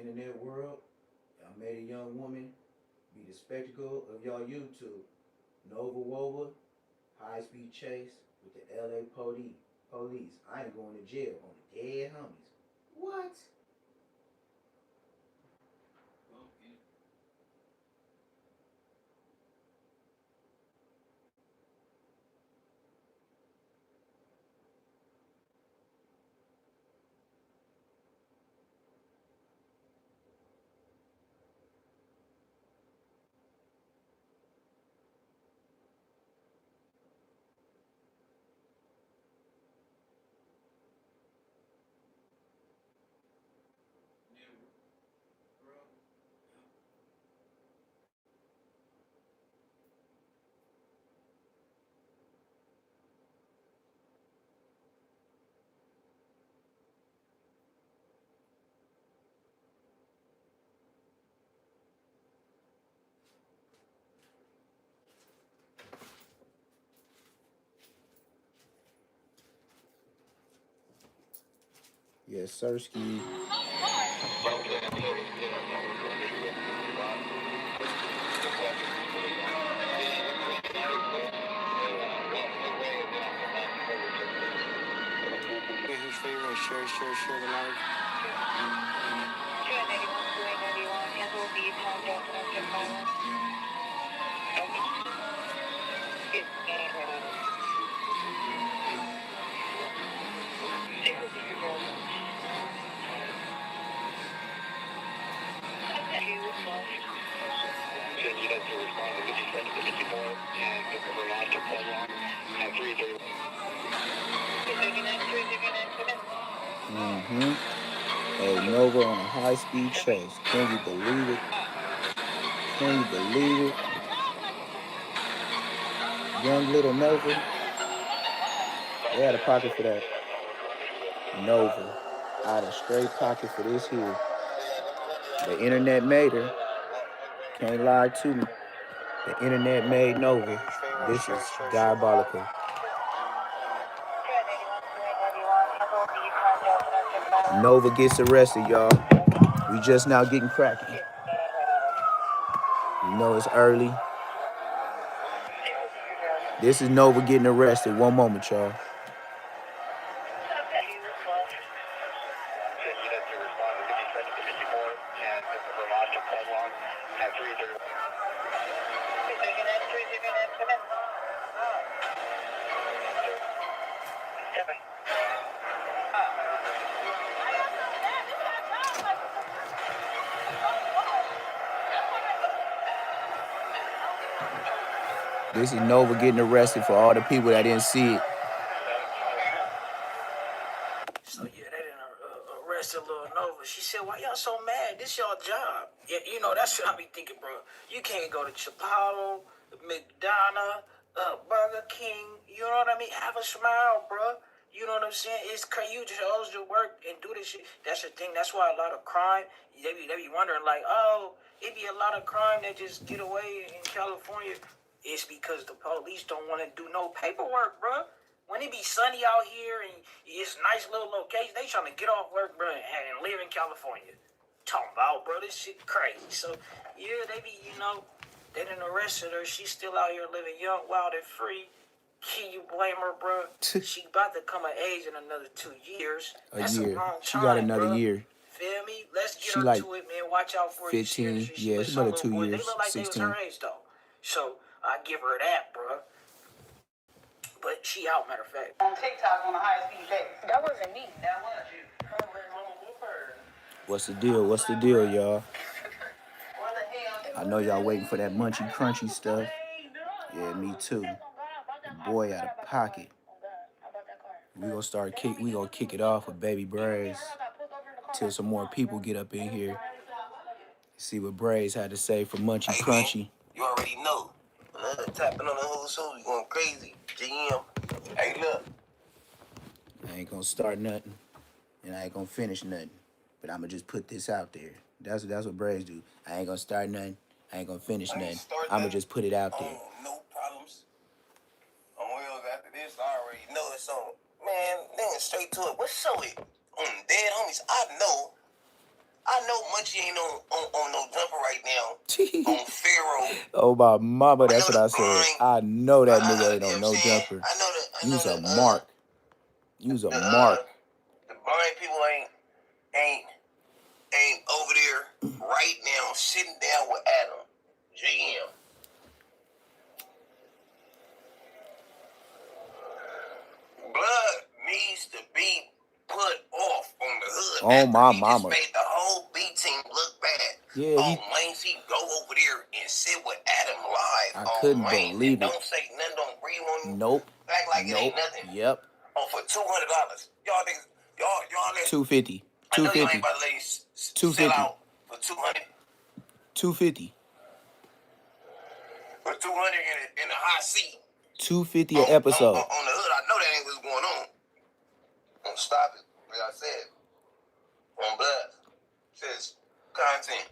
internet world, y'all made a young woman be the spectacle of y'all YouTube. Nova Wova, high speed chase with the LA police. I ain't going to jail on the dead homies. What? Yes, Sirski. Share the life. Mm-hmm. Hey, Nova on a high-speed chase. Can you believe it? Can you believe it? Young little Nova. They had a pocket for that. Nova. I had a straight pocket for this here. The internet made her. Can't lie to me. The internet made Nova. This is diabolical. Nova gets arrested, y'all. We just now getting cracking. You know it's early. This is Nova getting arrested. One moment, y'all. This is Nova getting arrested for all the people that didn't see it. So yeah, they didn't arrested little Nova. She said, "Why y'all so mad? This y'all job." Yeah, you know that's what I be thinking, bro. You can't go to Chipotle, McDonald's, Burger King. You know what I mean? Have a smile, bro. You know what I'm saying? It's crazy. You chose to work and do this shit. That's the thing. That's why a lot of crime. They be wondering like, oh, it be a lot of crime that just get away in California. It's because the police don't want to do no paperwork, bro. When it be sunny out here and it's nice little location, they trying to get off work, bro, and live in California. Talking about, bro, this shit crazy. So, yeah, they be, they done arrested her. She's still out here living young, wild, and free. Can you blame her, bro? She about to come of age in another 2 years. That's a long time, She got another year. Feel me? Let's get her to it, man. Watch out for 15. Yeah, it's another 2 years. They look like 16. They was her age, though. So, I give her that, bro. But she out, matter of fact. On TikTok on the high-speed chase. That wasn't me. That was you. What's the deal? What's the deal, y'all? I know y'all waiting for that Munchie crunchy stuff. Yeah, me too. The boy out of pocket. We gonna kick it off with Baby Braids till some more people get up in here. See what Braids had to say for Munchie Crunchy. Man, you already know. Tapping on the whole soul, you going crazy. GM. Hey, look. I ain't gonna start nothing, and I ain't gonna finish nothing. But I'ma just put this out there. That's what Braids do. I ain't gonna start nothing. I ain't gonna finish nothing. I'ma just put it out there. No problems. On wheels after this, I already know the song. Man, then straight to it. What's so it? Dead homies, I I know Munchie ain't on no jumper right now. On Pharaoh. Oh my mama, I that's know what the I said. blind. I know that nigga You ain't know what on I'm no saying? jumper. I know Use a mark. Use a mark. the blind people ain't over there right now sitting down with Adam, GM. Blood needs to be put off on the hood. Oh my He mama. just made the whole B team look bad. Yeah, he. Lanes, he go over there and sit with Adam live. I couldn't Lanes, believe and it. don't say nothing, don't breathe on you. Nope. Act like it ain't nothing. Yep. For $200, y'all niggas, y'all let. 250. I know y'all ain't 250. about to let you sell 250. out for 200. 250. For 200 in a hot seat. 250 an episode. On the hood, I know that ain't what's going on. Don't stop it. Like I said, on blood. Says content.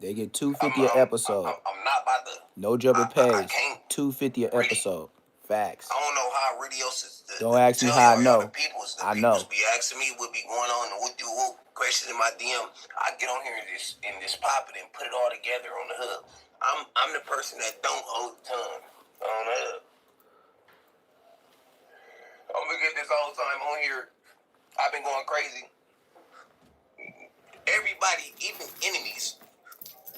They get 250 an episode. I'm not about to. No jumper I pays. can't 250 an episode. Facts. I don't know how radio Don't ask me how I know. The peoples be asking me what be going on and what questions in my DM. I get on here and just pop it and put it all together on the hood. I'm the person that don't hold the tongue on the hood. I'm gonna get this whole time on here. I've been going crazy. Everybody, even enemies,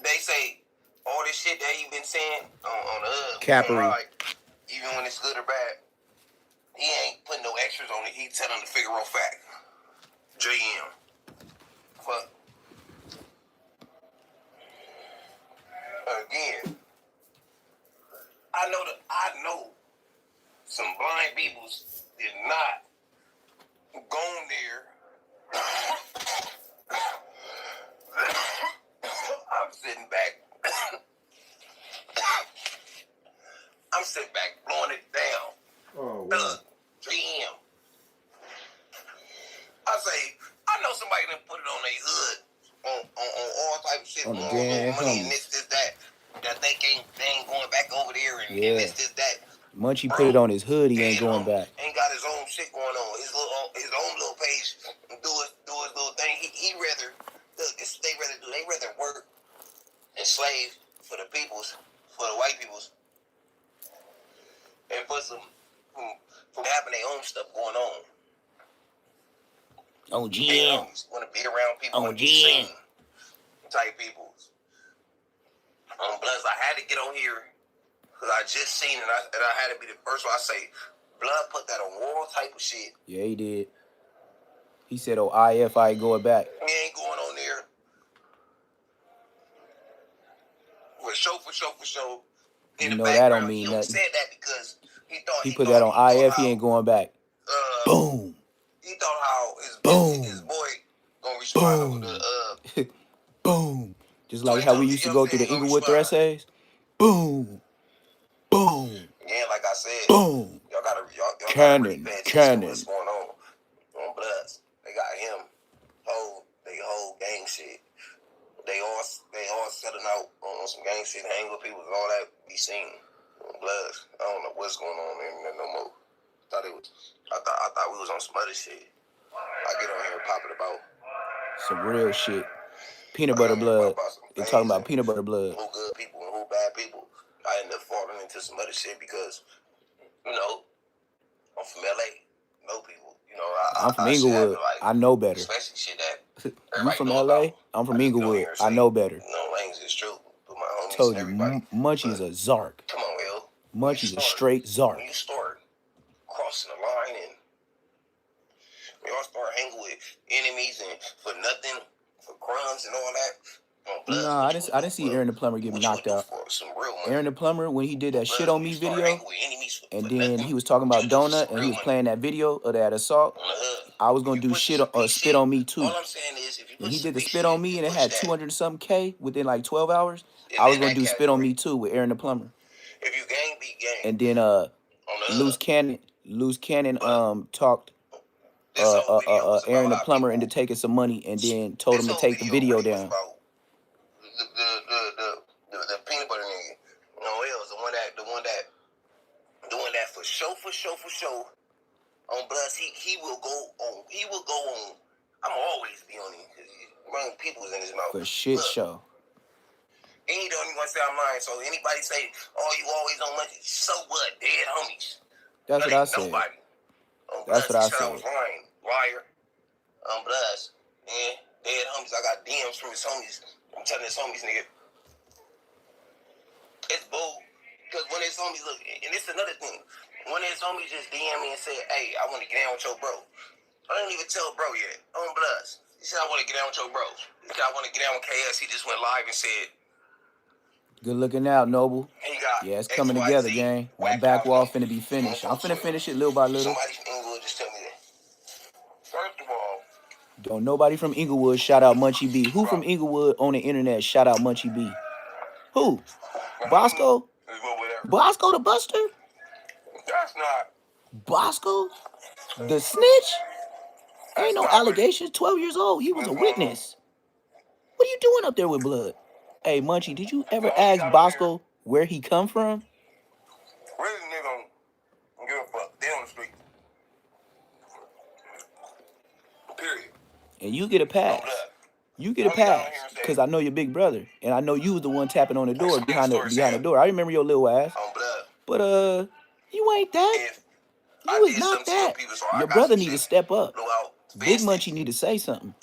they say all this shit that he been saying on the hood. Capery. Even when it's good or bad, he ain't putting no extras on it. He telling the Figaro fact. JM. Fuck. Again, I know some blind peoples did not go in there. I'm sitting back. I'm sitting back blowing it down. Oh, wow. GM. I say, I know somebody done put it on their hood on all type of shit. On the On damn money and homies. this, that. That they ain't going back over there and this, that. Munchie put it on his hood, he ain't going back. Ain't got his own shit going on. His own little page and do his little thing. He rather they rather work and slave for the peoples, for the white peoples, and for some from having their own stuff going on. Oh, GM. Want to be around people. Oh, GM. Type people. Bloods, I had to get on here because I just seen it, and I had to be the first one. I say, Blood put that on war type of shit. Yeah, he did. He said, "Oh, IF, I ain't going back." He ain't going on there. For show. You know that don't mean nothing. He said that because he put that on IF. He ain't going back. Boom. He thought how his boy gonna respond with the boom. Just like how we used to go through the Inglewood essays. Boom. Boom. Yeah, like I said. Boom. Y'all gotta really pay attention Cannon. to what's going on Bloods. They got him. They whole gang shit. They all selling out on some gang shit, hang with people and all that be seen. Bloods. I don't know what's going on there no more. I thought we was on some other shit. I get on here and pop it about some real shit. Peanut butter blood. They talking about peanut butter blood. Who good people and who bad people. I end up falling into some other shit because, I'm from LA. Know people. I'm from Inglewood. I know better. Especially shit that you from LA? I'm from Inglewood. I know better. Lanes is true. But my homies told you, everybody. Munchie's a Zark. Come on, Will. Munchie's a straight Zark. When you start crossing the line and we all start hanging with enemies and for nothing, for crumbs and all that. Nah, I didn't see Aaron the Plumber get knocked out. Aaron the Plumber, when he did that shit on me video, and then he was talking about Donut, and he was playing that video of that assault, I was gonna do spit on me too. When he did the spit on me and it had 200 and something K within like 12 hours, I was gonna do spit on me too with Aaron the Plumber. If you gang, be gang. And then Loose Cannon talked Aaron the Plumber into taking some money, and then told him to take the video down. The peanut butter nigga. No, it was the one that for show on Bloods. He will go on I'm always be on him because wrong people's in his mouth. For shit Look, show. and he don't even want to say I'm lying. So anybody say, "Oh, you always on Munchie," so what? Dead homies. That's what I said. Nobody. That's what he I said. I said. was lying. Liar. Bloods. And dead homies. I got DMs from his homies. I'm telling his homies, nigga. It's bull. Because when his homies look, and it's another thing. When his homies just DM me and say, "Hey, I want to get down with your bro." I didn't even tell bro yet. On Bloods. He said, "I want to get down with your bro." He said, "I want to get down with KS." He just went live and said, Good looking out, Noble. He got Yeah, it's coming XYZ, together, gang. My back wall finna be finished. I'm finna finish it little by little. Somebody from Inglewood just tell me that. First of all, Don't nobody from Inglewood shout out Munchie B. Who from Inglewood on the internet shout out Munchie B? Who? Bosco? Bosco the Buster? That's not. Bosco? The snitch? Ain't no allegations. 12 years old. He was a witness. What are you doing up there with blood? Hey, Munchie, did you ever ask Bosco where he come from? Really, nigga don't give a fuck. They on the street. Period. And you get a pass. You get a pass. Because I know your big brother. And I know you was the one tapping on the door behind the door. I remember your little ass. But you ain't that. You is not that. Your brother need to step up. Big Munchie need to say something.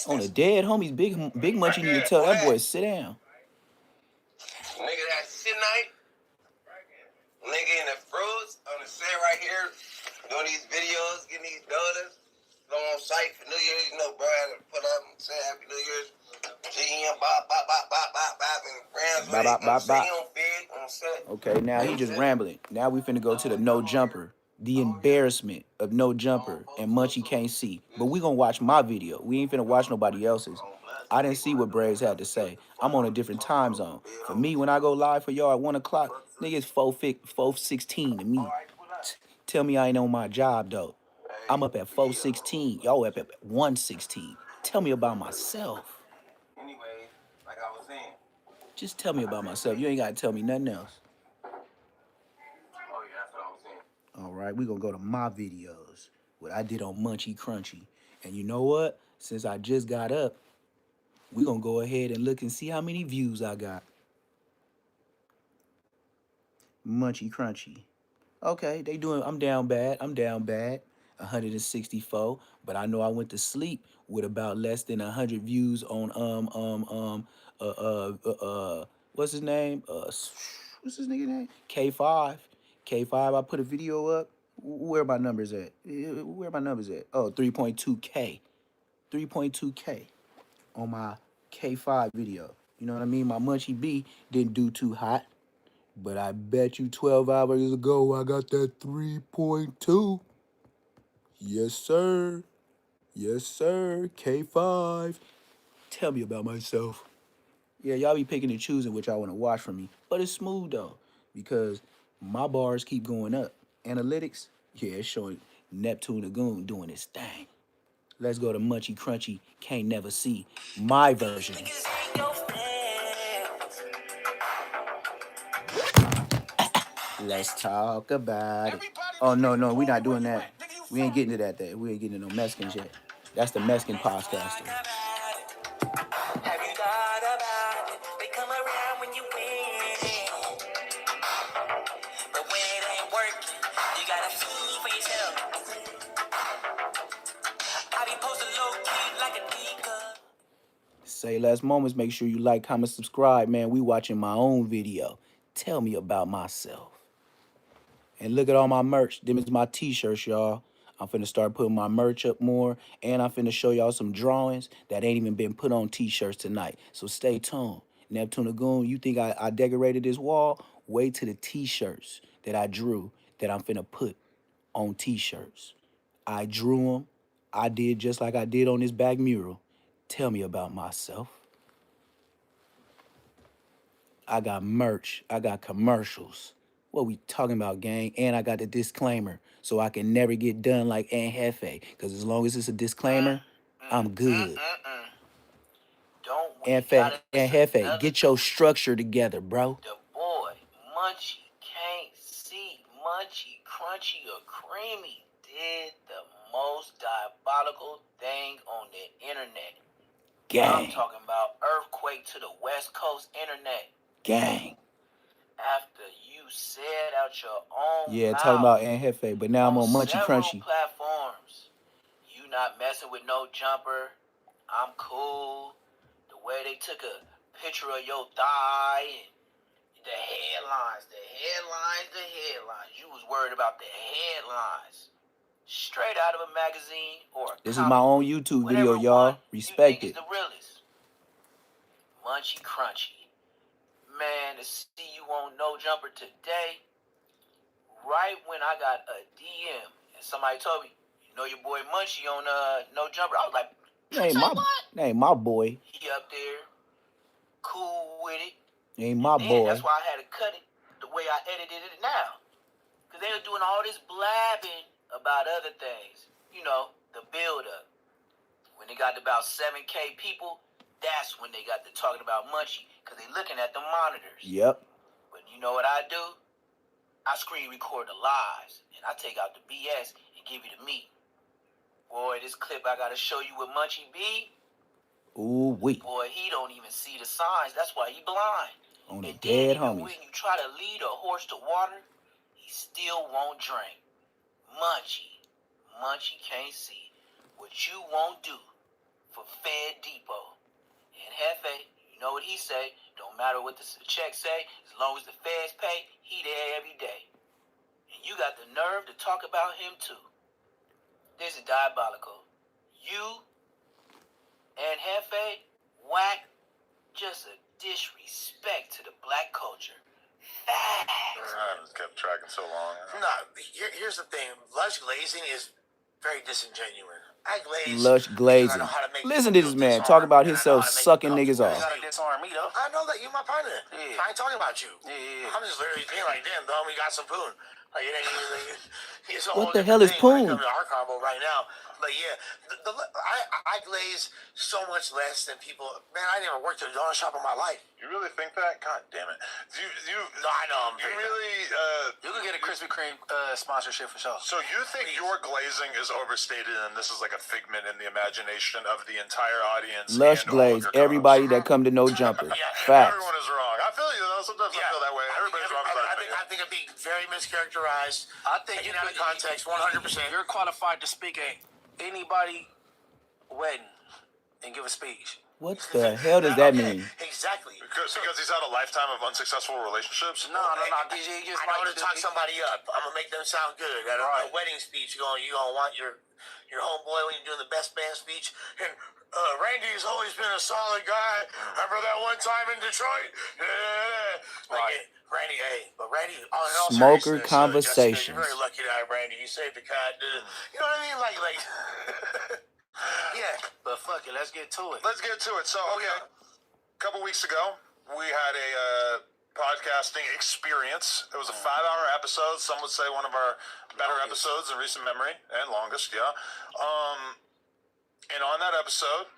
On the dead homies, Big Munchie need to tell that boy sit down. Nigga that shit night. Nigga in the fruits on the set right here, doing these videos, getting these daughters. Go on site for New Year's, you know, bro, I had to put up and say Happy New Year's. GM, and friends with Okay, now he just rambling. Now we finna go to the no jumper. The embarrassment of no jumper and Munchie can't see. But we gonna watch my video. We ain't finna watch nobody else's. I didn't see what Braves had to say. I'm on a different time zone. For me, when I go live for y'all at 1 o'clock, nigga, it's 4:16 to me. Tell me I ain't on my job, though. I'm up at 4:16. Y'all up at 1:16. Tell me about myself. Anyway, like I was saying. Just tell me about myself. You ain't got to tell me nothing else. Oh, yeah, that's what I was saying. All right, we're going to go to my videos. What I did on Munchie Crunchy. And you know what? Since I just got up, we're going to go ahead and look and see how many views I got. Munchie Crunchy. Okay, they doing, I'm down bad. 164, but I know I went to sleep with about less than 100 views on what's his name? What's his nigga name? K5. K5, I put a video up. Where my numbers at? Where my numbers at? Oh, 3.2K. 3.2K on my K5 video. You know what I mean? My Munchie B didn't do too hot. But I bet you 12 hours ago, I got that 3.2. Yes, sir. Yes, sir. K5. Tell me about myself. Yeah, y'all be picking and choosing what y'all want to watch from me. But it's smooth, though, because my bars keep going up. Analytics, yeah, it's showing Neptune Lagoon doing his thing. Let's go to Munchie Crunchy. Can't never see my version. Let's talk about it. Oh, no, we're not doing that. We ain't getting to that day. We ain't getting to no Mexicans yet. That's the Mexican podcaster. Have you thought about it? They come around when you win. But when it ain't working, you gotta see for yourself. I be posted low key like a deacon. Say less moments. Make sure you like, comment, subscribe, man. We watching my own video. Tell me about myself. And look at all my merch. Them is my t-shirts, y'all. I'm finna start putting my merch up more. And I'm finna show y'all some drawings that ain't even been put on t-shirts tonight. So stay tuned. Neptune Lagoon, you think I decorated this wall? Wait till the t-shirts that I drew that I'm finna put on t-shirts. I drew them. I did just like I did on this back mural. Tell me about myself. I got merch. I got commercials. What we talking about, gang? And I got the disclaimer, so I can never get done like Aunt Hefe. Because as long as it's a disclaimer, I'm good. Aunt Hefe, get your structure together, bro. The boy, Munchie, can't see. Munchie, Crunchy, or Creamy did the most diabolical thing on the internet. I'm Gang. talking about earthquake to the West Coast internet. Gang. After you said out your own Yeah, mouth talking about Aunt Hefe, but now I'm on Munchie several Crunchy. platforms, you not messing with no jumper. I'm cool. The way they took a picture of your thigh and the headlines. You was worried about the headlines. Straight out of a magazine or a This is my comic own book. YouTube Whatever video, y'all. one you Respect think is it. the realest. Munchie Crunchy. Man, to see you on No Jumper today, right when I got a DM and somebody told me, you know your boy Munchie on No Jumper. I was like, Ain't my boy. he up there, cool with it. Ain't my Then boy. that's why I had to cut it the way I edited it now. Because they were doing all this blabbing about other things. You know, the build-up. When they got to about 7K people, that's when they got to talking about Munchie. Because they looking at the monitors. Yep. But you know what I do? I screen record the lives. And I take out the BS and give you the meat. Boy, this clip I got to show you with Munchie B. Ooh, wait. Boy, he don't even see the signs. That's why he blind. On the And dead then even homies. when you try to lead a horse to water, he still won't drink. Munchie can't see what you won't do for Fed Depot. And Hefe, you know what he say? Don't matter what the check say, as long as the feds pay, he there every day. And you got the nerve to talk about him too. This is diabolical. You and Hefe, whack, just a disrespect to the black culture. I just kept tracking so long. No, here's the thing. Lush glazing is very disingenuous. I glaze. Lush glazing. I know how to make Listen to this people man disarm, talk about and I know himself how to make sucking them niggas comfortable. off. You gotta disarm me though. I know that you're my partner. Yeah. I ain't talking about you. Yeah. I'm just literally being like, damn, the homie got some poon. Like, it ain't even. It's a What whole the hell is different thing poon? when it comes to our combo right now. But yeah, I glaze so much less than people. Man, I never worked at a donut shop in my life. You really think that? God damn it! No, I know. You really? You can get a Krispy Kreme sponsorship for sure. So you think your glazing is overstated, and this is like a figment in the imagination of the entire audience? Lush and all of glaze. your Everybody co-hosts? that come to No Jumper. Yeah. Facts. Everyone is wrong. I feel you though. Sometimes I feel that way. Everybody's wrong. I think it'd be very mischaracterized. I think Taken out of context, 100%. You're qualified to speak at anybody wedding and give a speech. What the hell does that mean? Exactly. Because he's had a lifetime of unsuccessful relationships. No. DJ just I know how to talk somebody up. I'm gonna make them sound good. At a wedding speech, you gonna want your homeboy when you're doing the best man speech. And Randy's always been a solid guy. Remember that one time in Detroit? Like, Randy, but Randy, all in all Smoker seriousness, conversations. Jessica, you're very lucky to have Randy. You saved the cat. You know what I mean? Like. Yeah, but fuck it, let's get to it. Let's get to it. So, okay, a couple weeks ago, we had a podcasting experience. It was a 5-hour episode. Some would say one of our better episodes in recent memory, and longest, yeah. And on that episode,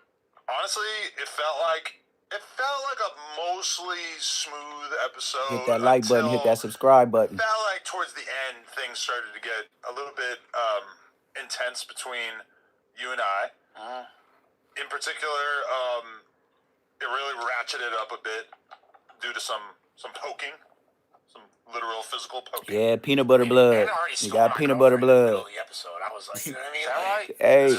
honestly, it felt like a mostly smooth episode. Hit that like button. Hit that subscribe button. It felt like towards the end, things started to get a little bit intense between you and I. In particular, it really ratcheted up a bit due to some poking, some literal physical poking. Yeah, peanut butter blood. You got peanut butter blood. I was like, you know what I mean? Hey,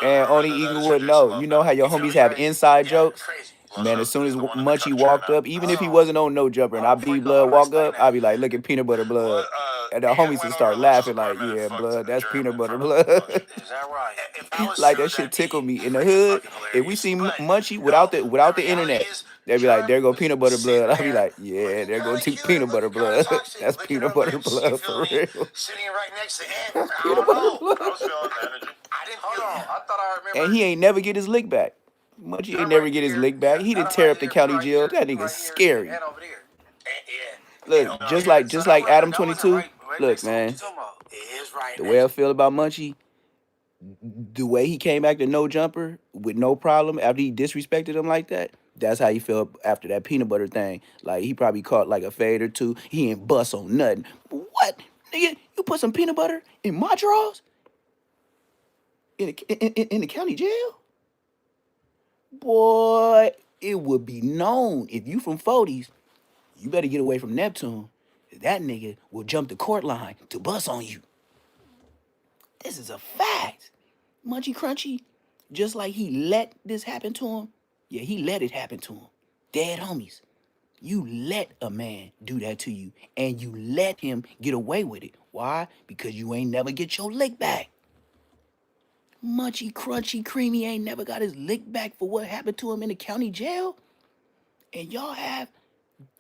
and only Eagle would know. You know how your homies have inside jokes? Crazy. Man, as soon as Munchie walked up, even if he wasn't on No Jumper, and I be blood walk up, I'd be like, look at peanut butter blood. And the homies would start laughing like, yeah, blood, that's peanut butter blood. Is that right? Like that shit tickled me. In the hood, if we see Munchie without the internet, they'd be like, there go peanut butter blood. I'd be like, yeah, there go peanut butter blood. That's peanut butter blood for real. Sitting right next to him. Peanut butter blood. I was feeling the energy. I didn't Hold feel on, I thought I remember. And he ain't never get his lick back. Munchie ain't never get his lick back. He didn't tear up the county jail. That nigga's scary. And over there. Look, just like Adam 22. Look, man, It is right. the way I feel about Munchie, the way he came back to No Jumper with no problem after he disrespected him like that, That's how he felt after that peanut butter thing. Like he probably caught like a fade or two. He ain't bust on nothing. What? Nigga, you put some peanut butter in my drawers? In the county jail? Boy, it would be known if you from 40s, you better get away from Neptune. That nigga will jump the court line to bust on you. This is a fact. Munchie Crunchy, just like he let this happen to him, yeah, he let it happen to him. Dead homies. You let a man do that to you, and you let him get away with it. Why? Because you ain't never get your lick back. Munchie Crunchy Creamy ain't never got his lick back for what happened to him in the county jail. And y'all have,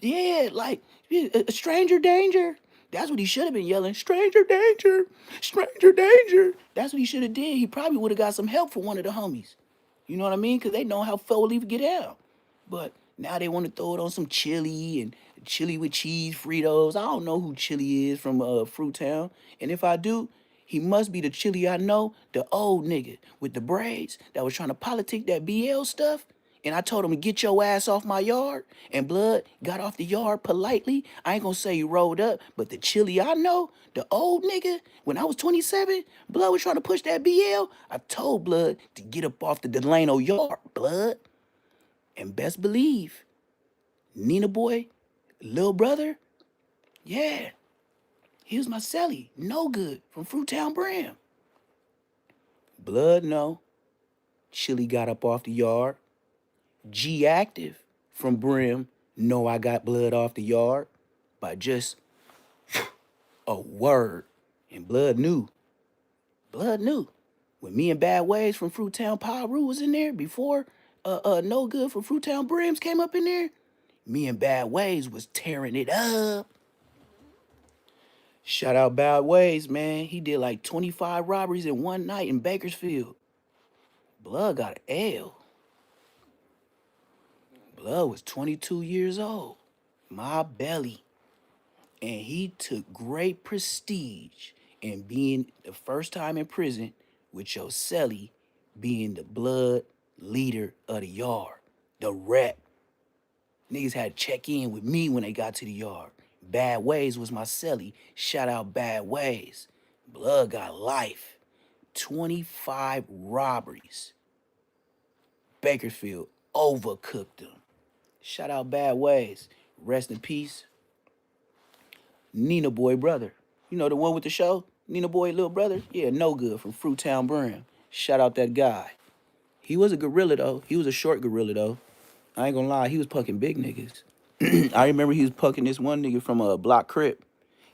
yeah, like, a stranger danger. That's what he should have been yelling. Stranger danger, stranger danger. That's what he should have did. He probably would have got some help from one of the homies. You know what I mean? Because they know how foul leaf get out. But now they want to throw it on some chili and chili with cheese Fritos. I don't know who Chili is from Fruit Town. And if I do, he must be the Chili I know, the old nigga with the braids that was trying to politic that BL stuff. And I told him to get your ass off my yard. And Blood got off the yard politely. I ain't gonna say he rolled up, but the Chili I know, the old nigga, when I was 27, Blood was trying to push that BL. I told Blood to get up off the Delano yard, Blood. And best believe, Nina Boy, little brother, yeah, he was my celly, no good, from Fruittown Brim. Blood, no. Chili got up off the yard. G Active from Brim, know I got Blood off the yard by just a word. And Blood knew. Blood knew. When me and Bad Ways from Fruittown Pyru was in there before No Good from Fruittown Brims came up in there, me and Bad Ways was tearing it up. Shout out Bad Ways, man. He did like 25 robberies in one night in Bakersfield. Blood got an L. Blood was 22 years old. My belly. And he took great prestige in being the first time in prison with your celly being the blood leader of the yard, the rep. Niggas had to check in with me when they got to the yard. Bad Ways was my celly. Shout out Bad Ways. Blood got life. 25 robberies. Bakersfield overcooked them. Shout out Bad Ways. Rest in peace. Nina Boy brother. You know the one with the show? Nina Boy little brother? Yeah, No Good from Fruittown Brim. Shout out that guy. He was a gorilla though. He was a short gorilla though. I ain't gonna lie, he was pucking big niggas. I remember he was pucking this one nigga from a block crip.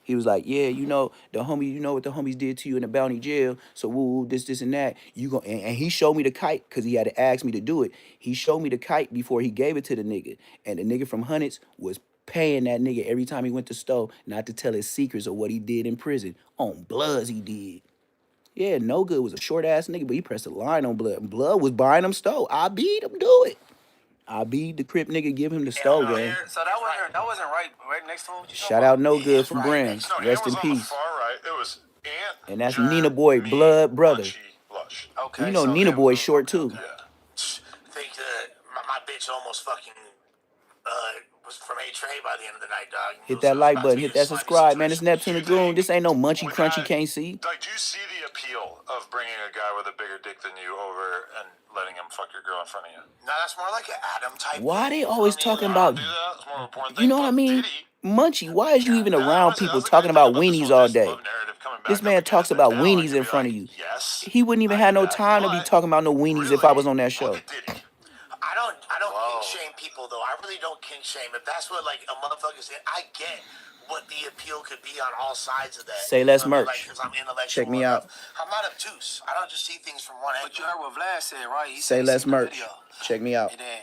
He was like, yeah, you know, the homie, you know what the homies did to you in the bounty jail. So woo, this, and that. You go and he showed me the kite because he had to ask me to do it. He showed me the kite before he gave it to the nigga. And the nigga from Hunnits was paying that nigga every time he went to store not to tell his secrets of what he did in prison. On Bloods he did. Yeah, No Good was a short ass nigga, but he pressed a line on Blood. And Blood was buying him stove. I beat him, do it. I beat the crip nigga, give him the stove, man. So that wasn't right next to him. Shout out No Good from Brands. No, Rest in was on the peace. far right. It was Ant, And that's Germ, Nina Boy, me, blood brother. Munchie, Lush. Okay. You know so Nina then- Boy short too. Yeah. Think that my bitch almost fucking was from A-Tray by the end of the night, dog. Hit that like button, hit that subscribe, man. It's Neptune the Goon. This ain't no Munchie Crunchy, can't see. Like, do you see the appeal of bringing a guy with a bigger dick than you over and letting him fuck your girl in front of you? No, that's more like an Adam type. Why they thing, always you know what I talking mean? about, Do that? It's more of a porn you thing. know what I Fuck mean? Diddy. Munchie, why is you even Nah, around honestly, people that's the talking great thing about this weenies whole all this day? love narrative coming back This up man again talks is that about now I weenies can in be front of like, you. yes, He wouldn't even I have do no that, time to be but talking about no weenies if I was on that show. Look at Diddy. I don't kink shame people though. I really don't kink shame. If that's what like a motherfucker's in, I get what the appeal could be on all sides of that. Say less You know what I mean? merch. Like, 'cause I'm intellectual Check me enough. out. I'm not obtuse. I don't just see things from one angle. But you heard what Vlad said, right? He Say said he less seen the merch. video. Check me out. And then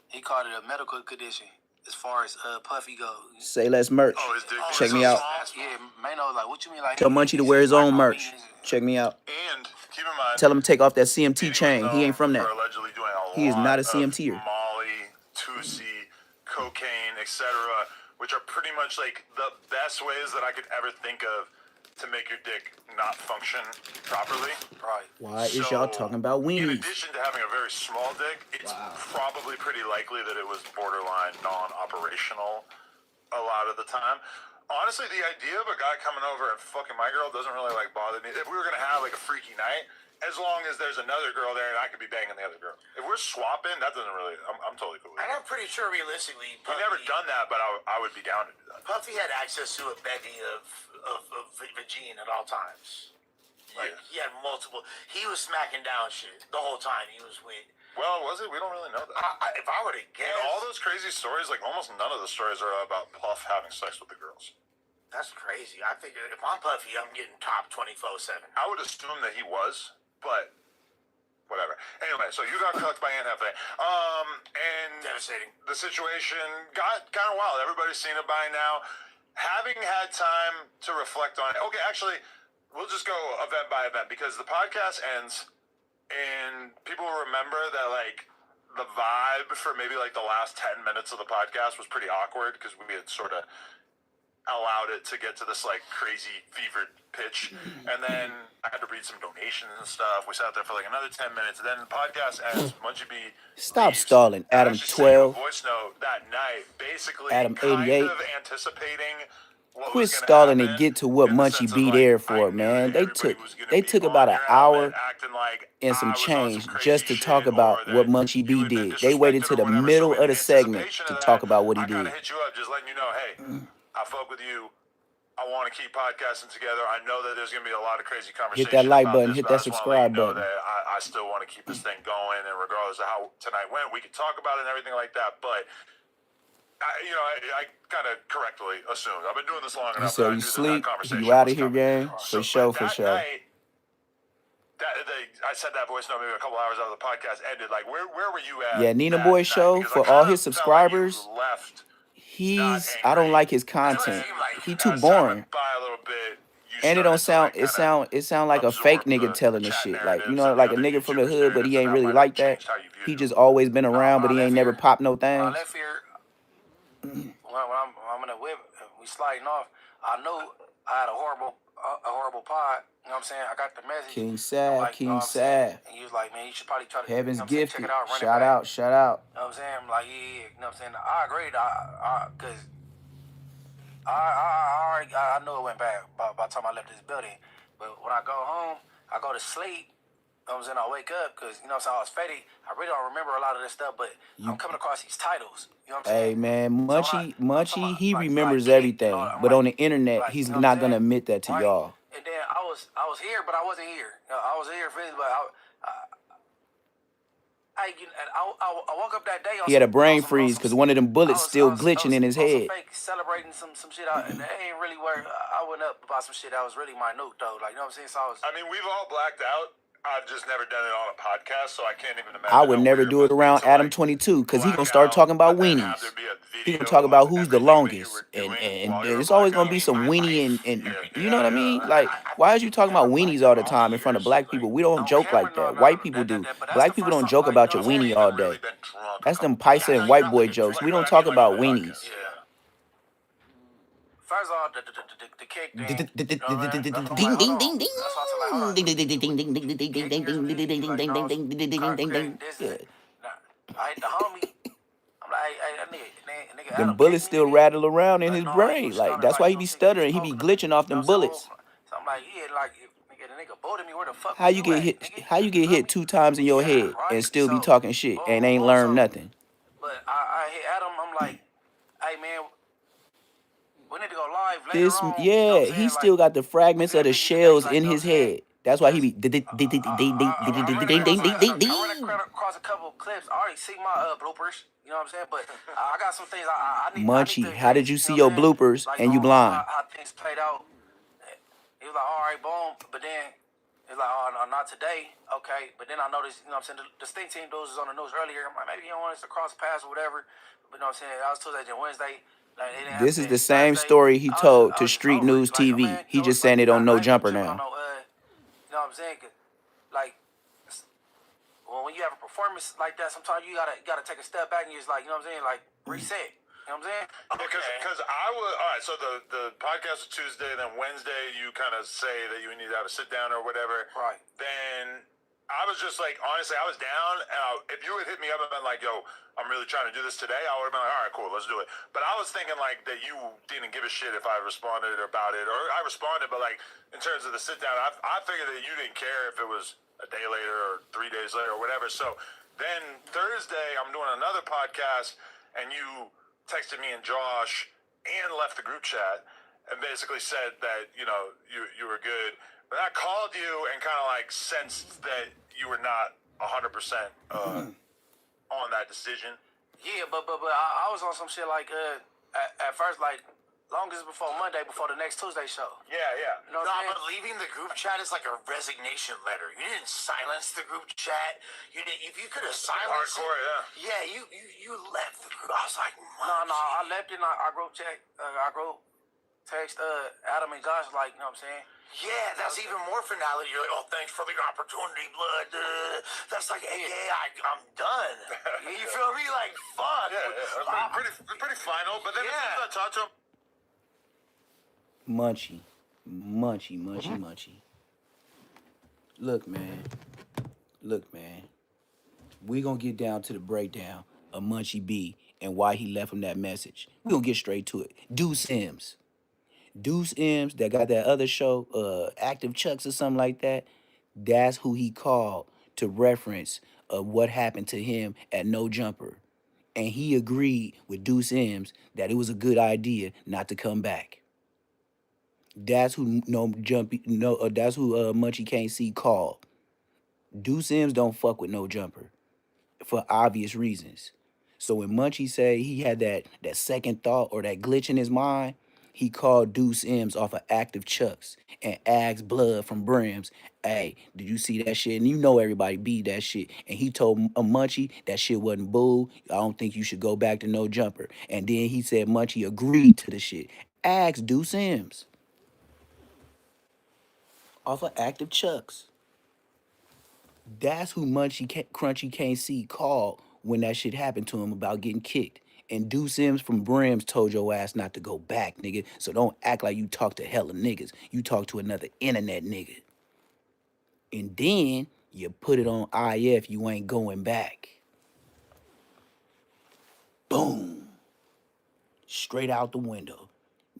he called it a medical condition as far as Puffy goes. Say less merch. Oh, his dick. Check was me so out. small. Yeah, Mano, like, what you mean? Like, Tell Munchie to wear his own merch. Check me out. And keep in mind, Tell him to take off that Diddy CMT was chain. He ain't known from that. for allegedly doing a He is lot not a of CMTer. Molly, Tusi, cocaine, etc., which are pretty much like the best ways that I could ever think of to make your dick not function properly. Right. Why is y'all talking about In weenies? addition to having a very small dick, it's probably pretty likely that it was borderline non-operational a lot of the time. Honestly, the idea of a guy coming over and fucking my girl doesn't really like bother me. If we were gonna have like a freaky night, as long as there's another girl there and I could be banging the other girl. If we're swapping, that doesn't really. I'm totally cool with And that. I'm pretty sure realistically, We've never done that, but I would be down to do that. Puffy had access to a bevy of vagine at all times. Like he had multiple. He was smacking down shit the whole time he was with. Well, was it? We don't really know that. If I were to guess, And all those crazy stories, like almost none of the stories are about Puff having sex with the girls. that's crazy. I figure if I'm Puffy, I'm getting top 24/7. I would assume that he was, but whatever. Anyway, so you got cooked by Aunt Hefe. And Devastating. the situation got kind of wild. Everybody's seen it by now. Having had time to reflect on it. Okay, actually, we'll just go event by event because the podcast ends and people remember that, like, the vibe for maybe, like, the last 10 minutes of the podcast was pretty awkward because we had sort of allowed it to get to this, like, crazy fevered pitch. And then I had to read some donations and stuff. We sat there for, like, another 10 minutes. And then the podcast ends. Munchie B Stop leaves. stalling. I Adam actually sent you a 12. voice note that night, basically Adam kind 88. of anticipating what Quit was gonna stalling happen, and get to what in the Munchie sense of, be like, there I for, knew man. that They everybody took was gonna they be took on about an your hour element, acting like and some I was on change crazy just to talk shit, about or what that Munchie you B had been did. They waited disrespected to or the whatever. middle So of in the segment anticipation to of talk that, about what he I kind did. of hit you up, just letting you know, hey, I fuck with you. I want to keep podcasting together. I know that there's going to be a lot of crazy conversation Hit that like about button, this, hit but I that just want to let you subscribe know button. that I still want to keep this thing going, and regardless of how tonight went, we could talk about it and everything like that. But I kind of correctly assumed. I've been doing this long You enough said that I you knew that sleep, conversation you out was of here, coming. gang. For sure, But for that sure. night, I said that voice note maybe a couple hours after the podcast ended. Like, where were you at? Yeah, Nina that Boy night? Show, Because I for all kind his of felt like you subscribers, left. I don't like his content. He too boring. By a little bit, And it don't sound it sound like a fake nigga telling the shit. Like, you know, like a nigga from the hood, but he ain't really like that. He just always been around, but he ain't never popped no When I things. left here, when I'm in the whip, we sliding off. I knew I had a horrible pod. You know what I'm saying? I got the message. King I'm Sav, like, you know King what I'm saying? Sav. And he was like, man, you should probably try to Heaven's you know what I'm saying, gifted. check it out, run it Shout back. out, shout out. You know what I'm saying? I'm like, yeah, you know what I'm saying? I agreed, because I knew it went bad by the time I left this building. But when I go home, I go to sleep. You know what I'm saying? I wake up because, you know what I'm saying, I was faded. I really don't remember a lot of this stuff, but I'm coming across these titles. You know what I'm Hey saying? man, So Munchie, he remembers like, everything, but on the internet, he's you know what not I'm gonna saying? admit that to Right. y'all. And then I was here, but I wasn't here. You know, I was here physically, but I woke up that day. He had a brain freeze because one of them bullets still glitching in his head. Fake celebrating some shit out, and that ain't really where I went up about some shit that was really minute though. Like, you know what I'm saying? So I mean, we've all blacked out. I've just never done it on a podcast, so I can't even imagine. I would never do it around Adam 22 because he gonna start talking about weenies. He gonna talk about who's the longest, and it's always gonna be some weenie and you know what I mean? Like, why is you talking about weenies all the time in front of black people? We don't joke like that. White people do. Black people don't joke about your weenie all day. That's them Paisa and white boy jokes. We don't talk about weenies. yeah. First of all, the kick thing. Ding ding ding ding. Ding ding ding ding ding ding ding ding ding ding ding ding ding ding ding. I hit the homie. I'm like, hey, that nigga. Them bullets still rattle around in his brain. Like, that's why he be stuttering. He be glitching off them bullets. So I'm like, yeah, like, the nigga bolted me. Where the fuck How you get hit? How you get hit 2 times in your head and still be talking shit and ain't learned nothing? But I hit Adam. I'm like, hey man, we need to go live later This, on. You know what I'm he saying? still got the fragments of the shells in his head. That's why he be ding I ding. ran across a couple of clips. I already see my bloopers. You know what I'm saying? But I got some things I need. Munchie, how did you see your bloopers and you blind? How things played out. He was like, all right, boom. But then he's like, oh, no, not today. Okay. But then I noticed, you know what I'm saying, the Stink Team dudes was on the news earlier. I'm like, maybe you don't want us to cross paths or whatever. But you know what I'm saying? I was Tuesday and Wednesday. Like, This is the same story he told to Street News TV. He just saying it on No Jumper now. You know what I'm saying? Like, when you have a performance like that, sometimes you gotta take a step back and just, like, you know what I'm saying, like, reset. You know what I'm saying? Because I was all right. So the podcast was Tuesday, then Wednesday you kind of say that you need to have a sit down or whatever. Right. Then I was just like, honestly, I was down. And if you had hit me up and been like, "Yo, I'm really trying to do this today," I would have been like, "All right, cool, let's do it." But I was thinking like that you didn't give a shit if I responded about it, or I responded, but like in terms of the sit down, I figured that you didn't care if it was a day later or 3 days later or whatever. So then Thursday, I'm doing another podcast, and you texted me and Josh and left the group chat and basically said that you were good. But I called you and kind of like sensed that you were not 100% on that decision. Yeah, but I was on some shit like at first like longest before Monday, before the next Tuesday show. Yeah. You know what I'm saying? But leaving the group chat is like a resignation letter. You didn't silence the group chat. You didn't. If you could have silenced Hardcore, it, yeah. You left the group. I was like, No, I left it in our group chat. Our group text Adam and Josh like, you know what I'm saying? Yeah, that's even more finality. You're like, oh, thanks for the opportunity, blood. That's like, hey, I'm done. You feel me? Like, fuck. Yeah, pretty final. But then as soon as I talked to him, Munchie. Look, man. We gonna get down to the breakdown of Munchie B and why he left him that message. We gonna get straight to it. Deuce M's that got that other show, Active Chucks or something like that. That's who he called to reference what happened to him at No Jumper. And he agreed with Deuce M's that it was a good idea not to come back. That's who that's who Munchie Can't See called. Deuce M's don't fuck with No Jumper for obvious reasons. So when Munchie say he had that second thought or that glitch in his mind, he called Deuce M's off of Active Chucks and asked Blood from Brims, "Hey, did you see that shit?" And you know everybody beat that shit. And he told Munchie that shit wasn't bull. I don't think you should go back to No Jumper. And then he said Munchie agreed to the shit. Ask Deuce M's off of Active Chucks. That's who Crunchy Can't See called when that shit happened to him about getting kicked. And Deuce Sims from Brims told your ass not to go back, nigga. So don't act like you talk to hella niggas. You talk to another internet nigga. And then you put it on IF, you ain't going back. Boom. Straight out the window.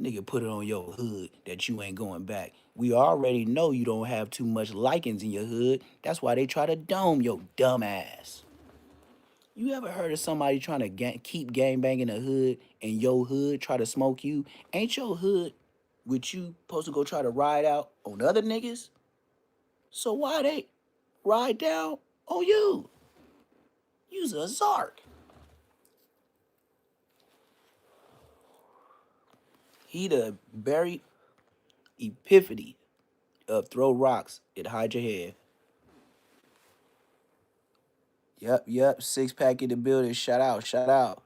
Nigga put it on your hood that you ain't going back. We already know you don't have too much likings in your hood. That's why they try to dome your dumb ass. You ever heard of somebody trying to keep gangbanging the hood and your hood try to smoke you? Ain't your hood with you supposed to go try to ride out on other niggas? So why they ride down on you? You's a Zark. He the very epiphany of throw rocks and hide your head. Yep. 6-pack in the building. Shout out.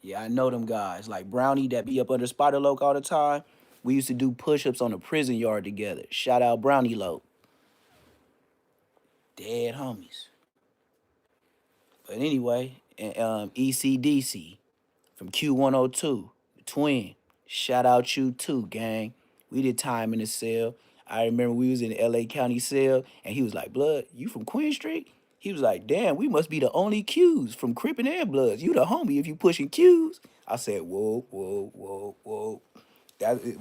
Yeah, I know them guys. Like Brownie that be up under Spider Loke all the time. We used to do push-ups on the prison yard together. Shout out Brownie Loke. Dead homies. But anyway, ECDC from Q102, the twin. Shout out you too, gang. We did time in the cell. I remember we was in the LA County cell, and he was like, "Blood, you from Queen Street?" He was like, "Damn, we must be the only Qs from Crippin' and Bloods. You the homie if you pushing Qs." I said, whoa.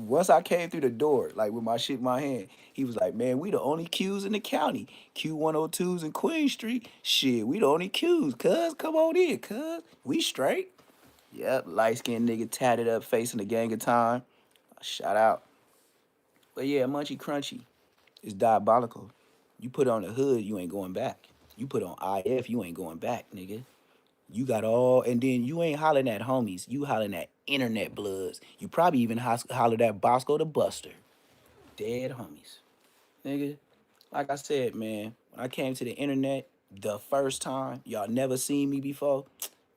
Once I came through the door, like with my shit in my hand, he was like, "Man, we the only Qs in the county. Q102s in Queen Street. Shit, we the only Qs. Cuz, come on in, cuz. We straight." Yep, light-skinned nigga tatted up facing the gang of time. Shout out. But yeah, Munchie Crunchy is diabolical. You put on the hood, you ain't going back. You put on IF, you ain't going back, nigga. You got all, and then you ain't hollering at homies. You hollering at internet bloods. You probably even hollered at Bosco the Buster. Dead homies. Nigga, like I said, man, when I came to the internet the first time, y'all never seen me before.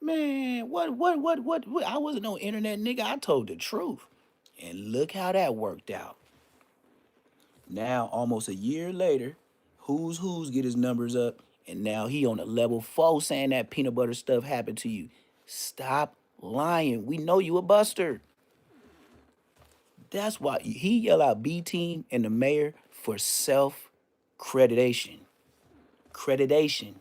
Man, what? I wasn't no internet nigga. I told the truth. And look how that worked out. Now, almost a year later, who's get his numbers up, and now he on a level 4 saying that peanut butter stuff happened to you. Stop lying. We know you a buster. That's why he yell out B team and the mayor for self creditation. Creditation.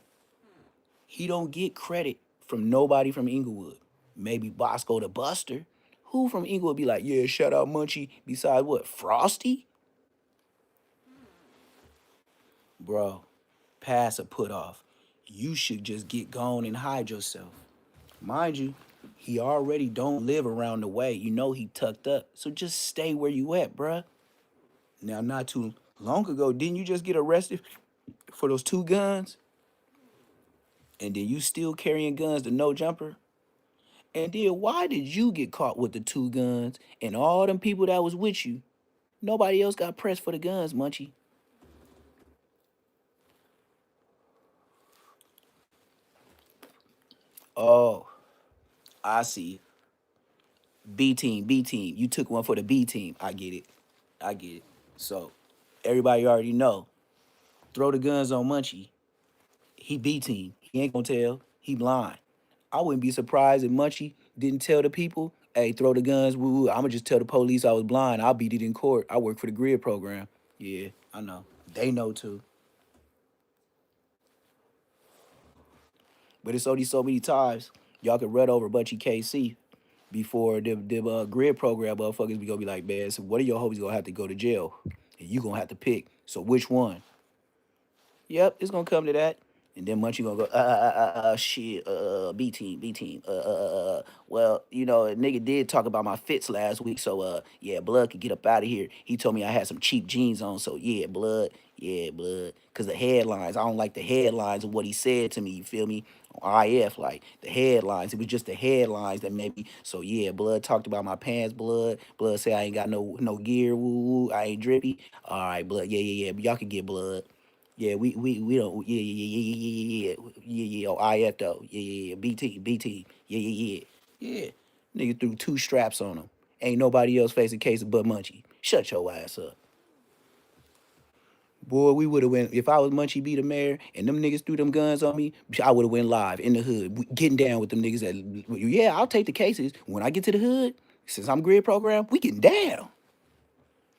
He don't get credit from nobody from Inglewood. Maybe Bosco the Buster. Who from Inglewood be like, yeah, shout out Munchie. Besides what? Frosty? Bro, pass or put off. You should just get gone and hide yourself. Mind you, he already don't live around the way. You know he tucked up. So just stay where you at, bruh. Now, not too long ago, didn't you just get arrested for those 2 guns? And then you still carrying guns to no jumper? And then why did you get caught with the 2 guns and all them people that was with you? Nobody else got pressed for the guns, Munchie. Oh, I see. B team, B team. You took one for the B team. I get it. I get it. So everybody already know. Throw the guns on Munchie. He B team. He ain't gonna tell. He blind. I wouldn't be surprised if Munchie didn't tell the people, hey, throw the guns, woo woo. I'ma just tell the police I was blind. I'll beat it in court. I work for the grid program. Yeah, I know. They know too. But it's only so many times y'all can run over Munchie KC before the grid program motherfuckers be gonna be like, man, so what are your homies gonna have to go to jail? And you gonna have to pick. So which one? Yep, it's gonna come to that. And then Munchie gonna go, shit, B team, B team. Well, you know, a nigga did talk about my fits last week, so yeah, blood could get up out of here. He told me I had some cheap jeans on, so yeah, blood. Cause the headlines, I don't like the headlines of what he said to me, you feel me? On IF, like the headlines. It was just the headlines that made me. So yeah, blood talked about my pants, blood. Blood said I ain't got no gear, woo woo. I ain't drippy. All right, blood, yeah. But y'all can get blood. Yeah, we don't. Yeah. Oh, IF though. Yeah. BT. Yeah. Nigga threw 2 straps on him. Ain't nobody else facing case but Munchie. Shut your ass up. Boy, we would have went if I was Munchie be the mayor and them niggas threw them guns on me. I would have went live in the hood, getting down with them niggas. That yeah, I'll take the cases when I get to the hood. Since I'm grid program, we getting down.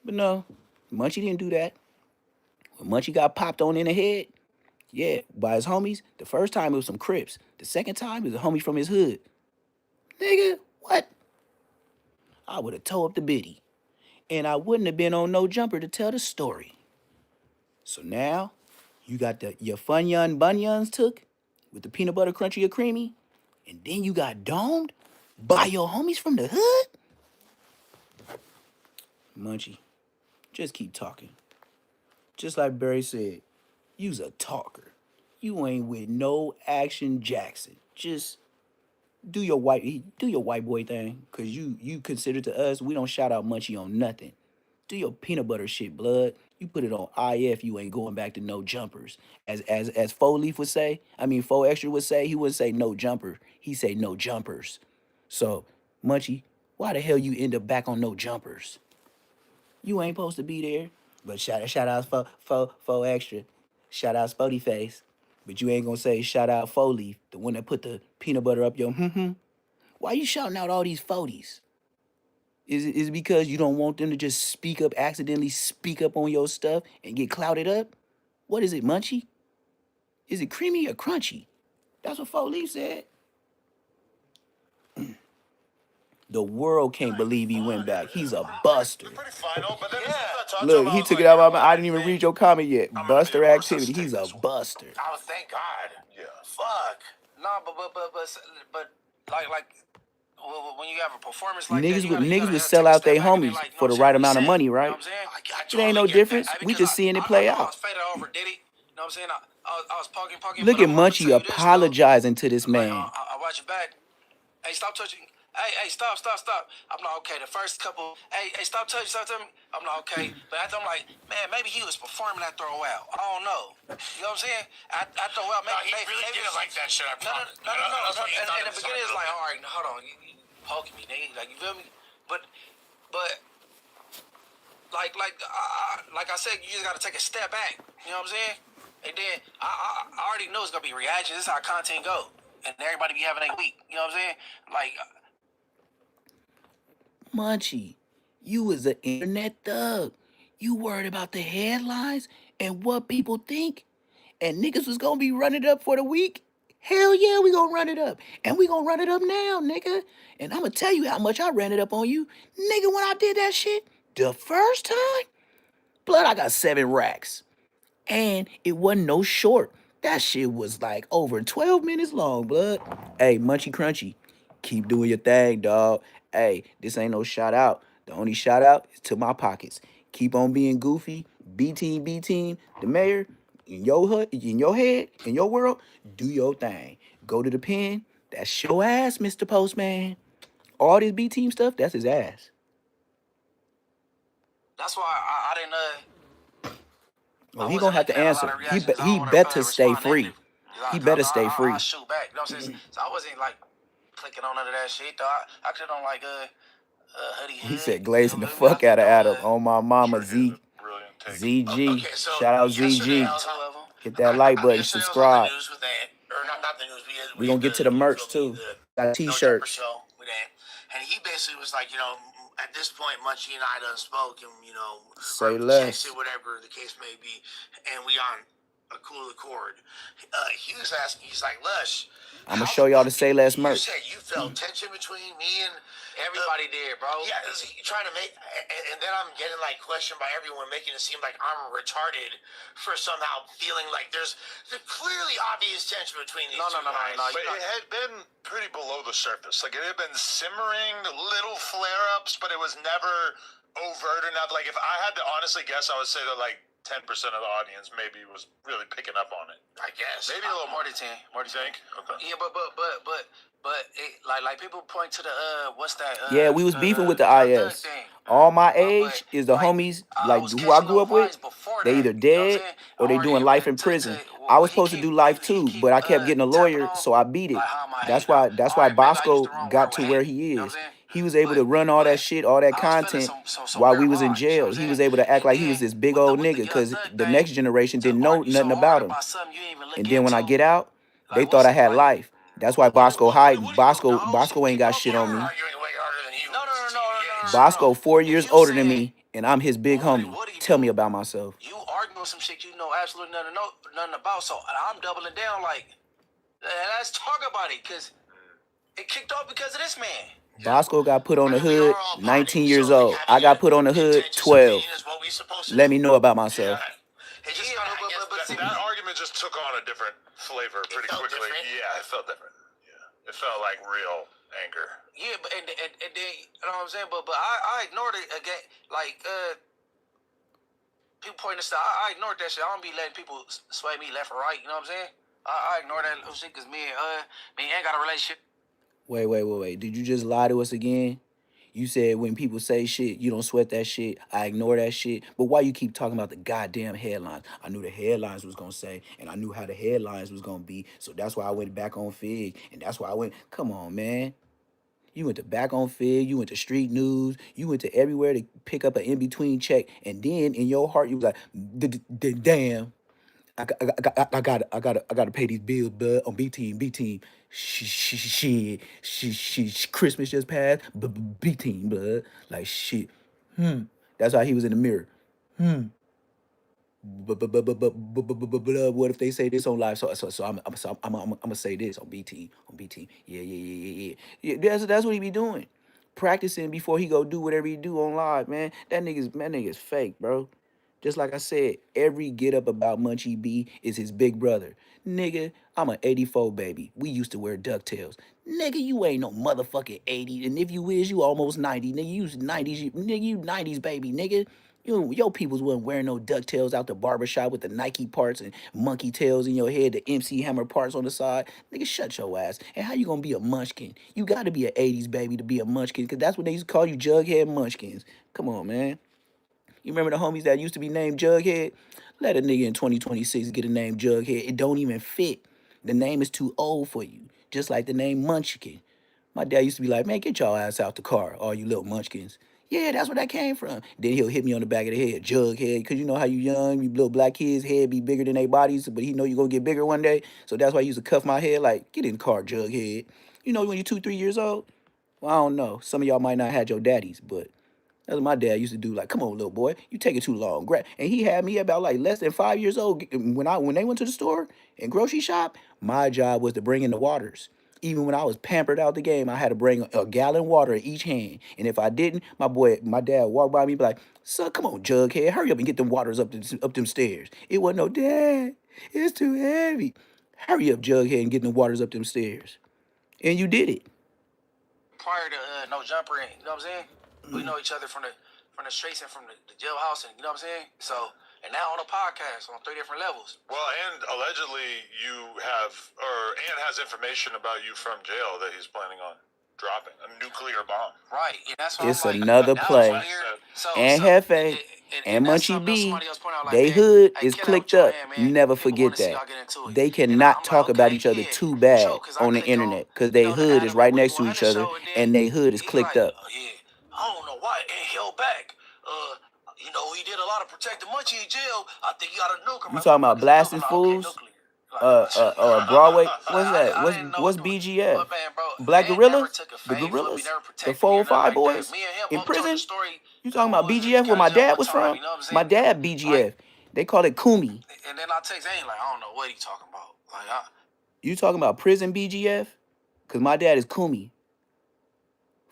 But no, Munchie didn't do that. When Munchie got popped on in the head, yeah, by his homies. The first time it was some Crips. The second time it was a homie from his hood. Nigga, what? I would have tore up the biddy. And I wouldn't have been on no jumper to tell the story. So now, you got your Funyun Bunyuns took with the peanut butter crunchy or creamy. And then you got domed by your homies from the hood? Munchie, just keep talking. Just like Barry said, you's a talker. You ain't with no action Jackson. Just do your white boy thing. Cause you consider to us, we don't shout out Munchie on nothing. Do your peanut butter shit, blood. You put it on IF, you ain't going back to no jumpers. As Fo Leaf would say, I mean Fo Extra would say, he wouldn't say no jumper. He say no jumpers. So, Munchie, why the hell you end up back on no jumpers? You ain't supposed to be there. But shout out Fo Extra. Shout out Spody Face. But you ain't gonna say shout out Fo Leaf, the one that put the peanut butter up your Why you shouting out all these 40s? Is it because you don't want them to just accidentally speak up on your stuff and get clouded up? What is it, Munchie? Is it creamy or crunchy? That's what Fo Leaf said. The world can't believe he went back. He's a buster. Pretty final, but then Look, he took it out of my mouth. I didn't even read your comment yet. Buster activity. He's a buster. Oh, thank God. Yeah. Fuck. No, but like when you have a performance like that, Niggas would sell out their homies for the right amount of money, right? You know what I'm saying? It ain't no difference. We just seeing it play I out. was faded over, did it? You know what I'm saying? I was poking. Look but at I'm gonna Munchie tell you this, though. apologizing to this Like, man. I watch your back. Hey, stop touching. Hey, stop. I'm not okay. The first couple, hey, stop touching me. I'm not okay. But after I'm like, man, maybe he was performing that throw out. I don't know. You know what I'm saying? I throw out. No, he really didn't like that shit. No. And the beginning is like, all right, hold on, you poking me, nigga. Like, you feel me? But like I said, you just gotta take a step back. You know what I'm saying? And then I already know it's gonna be reaction. This is how content go. And everybody be having a week. You know what I'm saying? Like, Munchie, you was an internet thug. You worried about the headlines and what people think, and niggas was gonna be running it up for the week. Hell yeah, we gonna run it up, and we gonna run it up now, nigga. And I'm gonna tell you how much I ran it up on you, nigga. When I did that shit the first time, blood, I got 7 racks. And it wasn't no short. That shit was like over 12 minutes long, blood. Hey, Munchie Crunchy, keep doing your thing, dog. Hey, this ain't no shout out. The only shout out is to my pockets. Keep on being goofy. B team, the mayor, in your hood, in your head, in your world, do your thing. Go to the pen. That's your ass, Mr. Postman. All this B team stuff, that's his ass. That's why I didn't. Oh, he gonna have to answer. He better stay free. He better stay free. I shoot back. You know what I'm saying? So I wasn't like clicking on none of that shit. Though I clicked on like hoodie. He said glazing the fuck out of Adam. On my mama Z. ZG. Okay, so Shout out yesterday ZG. I was Hit that like button. yesterday I was on the Subscribe. news with that, or not the news. We gonna get to the merch too. Got No Jumper t-shirts. show with that, and he basically was like, at this point, Munchie and I done spoke, and Say or less. texted, whatever the case may be, and we on a cool accord. He was asking, he's like, Lush, I'm gonna show y'all the Say Less you merch. said you felt tension between me and Everybody did, bro. yeah, is he trying to make, and then I'm getting like questioned by everyone, making it seem like I'm retarded for somehow feeling like there's clearly obvious tension between these two guys. But it had been pretty below the surface. Like, it had been simmering, little flare-ups, but it was never overt enough. Like, if I had to honestly guess, I would say that, like, 10% of the audience maybe was really picking up on it. I guess Maybe a little more than 10. More than 10. Think? Okay. Yeah, but it, like people point to the what's that? Yeah, we was beefing with the Young Thug IS. thing. All my But age is the like, homies I like was who I catching grew up with. vibes before They that, either you know what I'm dead saying? or they Already doing life in to- prison. to- I was he supposed to keep- do life he too, keep, but I kept getting a lawyer, tapping on, so I beat it. like, how am I That's hating why on? that's All why right, maybe I used Bosco the wrong got word to with where hate, he you know what is. I'm saying? He was able to run all that shit, all that I was feeling content some while weird we was in vibes, you know jail. what I'm He was saying? able to act like And he was then this big with old the nigga Young because Thug the thing, next generation to didn't know argue so nothing hard about him. about something you ain't even look And then when I into. get out, they Like, thought I what's it had like? life. That's why Bosco hiding. Bosco ain't got shit on me. arguing way harder than you. No. Bosco 4 If years you older than saying, me, and I'm his big Woody, homie. what do you Tell do? me about myself. You arguing some shit you know absolutely nothing about. So I'm doubling down like, let's talk about it, because it kicked off because of this man. Bosco got put on I the mean, we are hood, all 19 parties, years so old. I got put on the hood, contentious 12. opinion is what we supposed to Let do. me know about myself. It just Yeah, kinda, I guess, but see, That argument just took on a different flavor pretty felt quickly. different. Yeah, it felt different. Yeah, it felt like real anger. yeah, but and then you know what I'm saying. But I ignored it again. Like people pointing this stuff. I ignored that shit. I don't be letting people sway me left or right. You know what I'm saying? I ignore that little shit because me and got a relationship. Wait. Did you just lie to us again? You said when people say shit, you don't sweat that shit. I ignore that shit. But why you keep talking about the goddamn headlines? I knew the headlines was gonna say, and I knew how the headlines was gonna be. So that's why I went back on Fig, and that's why I went. Come on, man. You went to back on Fig. You went to Street News. You went to everywhere to pick up an in between check, and then in your heart you was like, damn. I gotta pay these bills, bud, on B team. Shit. Christmas just passed, B team, bud. Like shit. That's how he was in the mirror. But what if they say this on live? So I'm gonna say this on BT. Yeah. That's what he be doing, practicing before he go do whatever he do on live, man. That nigga's fake, bro. Just like I said, every get up about Munchie B is his big brother. Nigga, I'm an 84 baby. We used to wear ducktails. Nigga, you ain't no motherfucking 80. And if you is, you almost 90. Nigga, you 90s, nigga, you 90s baby, nigga. Your peoples wasn't wearing no ducktails out the barbershop with the Nike parts and monkey tails in your head, the MC Hammer parts on the side. Nigga, shut your ass. And how you gonna be a munchkin? You gotta be an 80s baby to be a munchkin, because that's what they used to call you, Jughead Munchkins. Come on, man. You remember the homies that used to be named Jughead? Let a nigga in 2026 get a name Jughead. It don't even fit. The name is too old for you. Just like the name Munchkin. My dad used to be like, man, get y'all ass out the car, all you little munchkins. Yeah, that's where that came from. Then he'll hit me on the back of the head, Jughead, because you know how you young, you little black kids' head be bigger than their bodies, but he know you gonna get bigger one day. So that's why he used to cuff my head like, get in the car, Jughead. You know when you're 2, 3 years old? Well, I don't know. Some of y'all might not have had your daddies, but that's what my dad used to do. Like, come on, little boy, you taking too long. And he had me about like less than 5 years old. When they went to the store and grocery shop, my job was to bring in the waters. Even when I was pampered out the game, I had to bring a gallon of water in each hand. And if I didn't, my dad would walk by me and be like, "Son, come on, Jughead, hurry up and get them waters up them stairs." It wasn't no dad. It's too heavy. Hurry up, Jughead, and get them waters up them stairs. And you did it. Prior to no jumper, you know what I'm saying? We know each other from the streets and from the jailhouse, and you know what I'm saying? So, and now on a podcast on 3 different levels. Well, and allegedly Ann has information about you from jail that he's planning on dropping a nuclear bomb. Right, and that's why It's I'm like, another now play. I'm here. And Hefe and that's Munchie something else B, somebody else pointed out, like, they man, hood hey, is kill out clicked with your up. hand, man. Never People forget wanna see that. y'all get into it. They And cannot I'm talk like, about okay, each other yeah, too for bad sure, 'cause I on the clicked on, internet because you they know, the hood is Adam right and next to Whitney each 100 other show, and and then they hood is he clicked like, up. yeah, I don't know why it held back. You know, he did a lot of protecting Munchie in jail. I think he got a nuke. I'm You like, talking what about is a nuke? I'm blasting like, okay, fools? nuclear. Like, Broadway. What's I that? didn't know What's what BGF? Look, man, bro, Black man never Gorillas? took a The fade from me, Gorillas? never The protected me or nothing 405 like that. boys? Me and him In both told the prison? story. You talking about We was in BGF where my county jail dad one was time, from? you know what I'm saying? My dad BGF. Like, They call it Kumi. and then I text Ain't like, I don't know what he talking about. Like, You talking about prison BGF? Cause my dad is Kumi.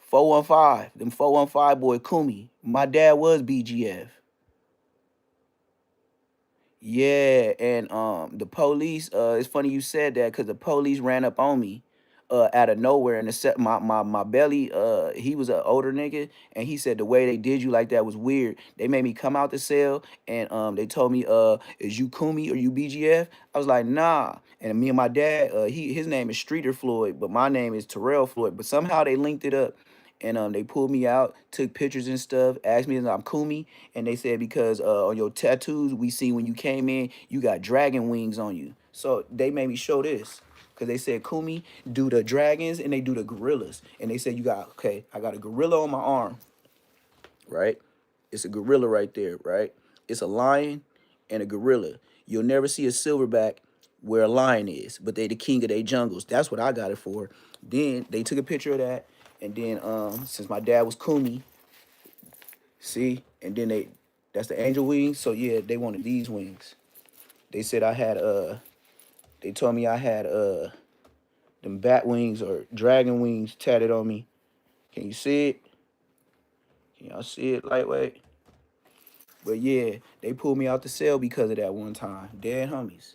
415. Them 415 boy Kumi. My dad was BGF. Yeah, and the police, it's funny you said that because the police ran up on me out of nowhere and my belly, he was an older nigga and he said the way they did you like that was weird. They made me come out the cell and they told me, is you Kumi or you BGF? I was like, nah. And me and my dad, his name is Streeter Floyd, but my name is Terrell Floyd. But somehow they linked it up. And they pulled me out, took pictures and stuff, asked me if I'm Kumi, and they said because on your tattoos we see when you came in, you got dragon wings on you. So they made me show this because they said Kumi do the dragons and they do the gorillas, and they said I got a gorilla on my arm, right? It's a gorilla right there, right? It's a lion and a gorilla. You'll never see a silverback where a lion is, but they the king of their jungles. That's what I got it for. Then they took a picture of that, and then since my dad was Kumi, see, and then that's the angel wings. So yeah, they wanted these wings. They said I had they told me I had them bat wings or dragon wings tatted on me. Can you see it? Can y'all see it lightweight? But yeah, they pulled me out the cell because of that one time. Dead homies.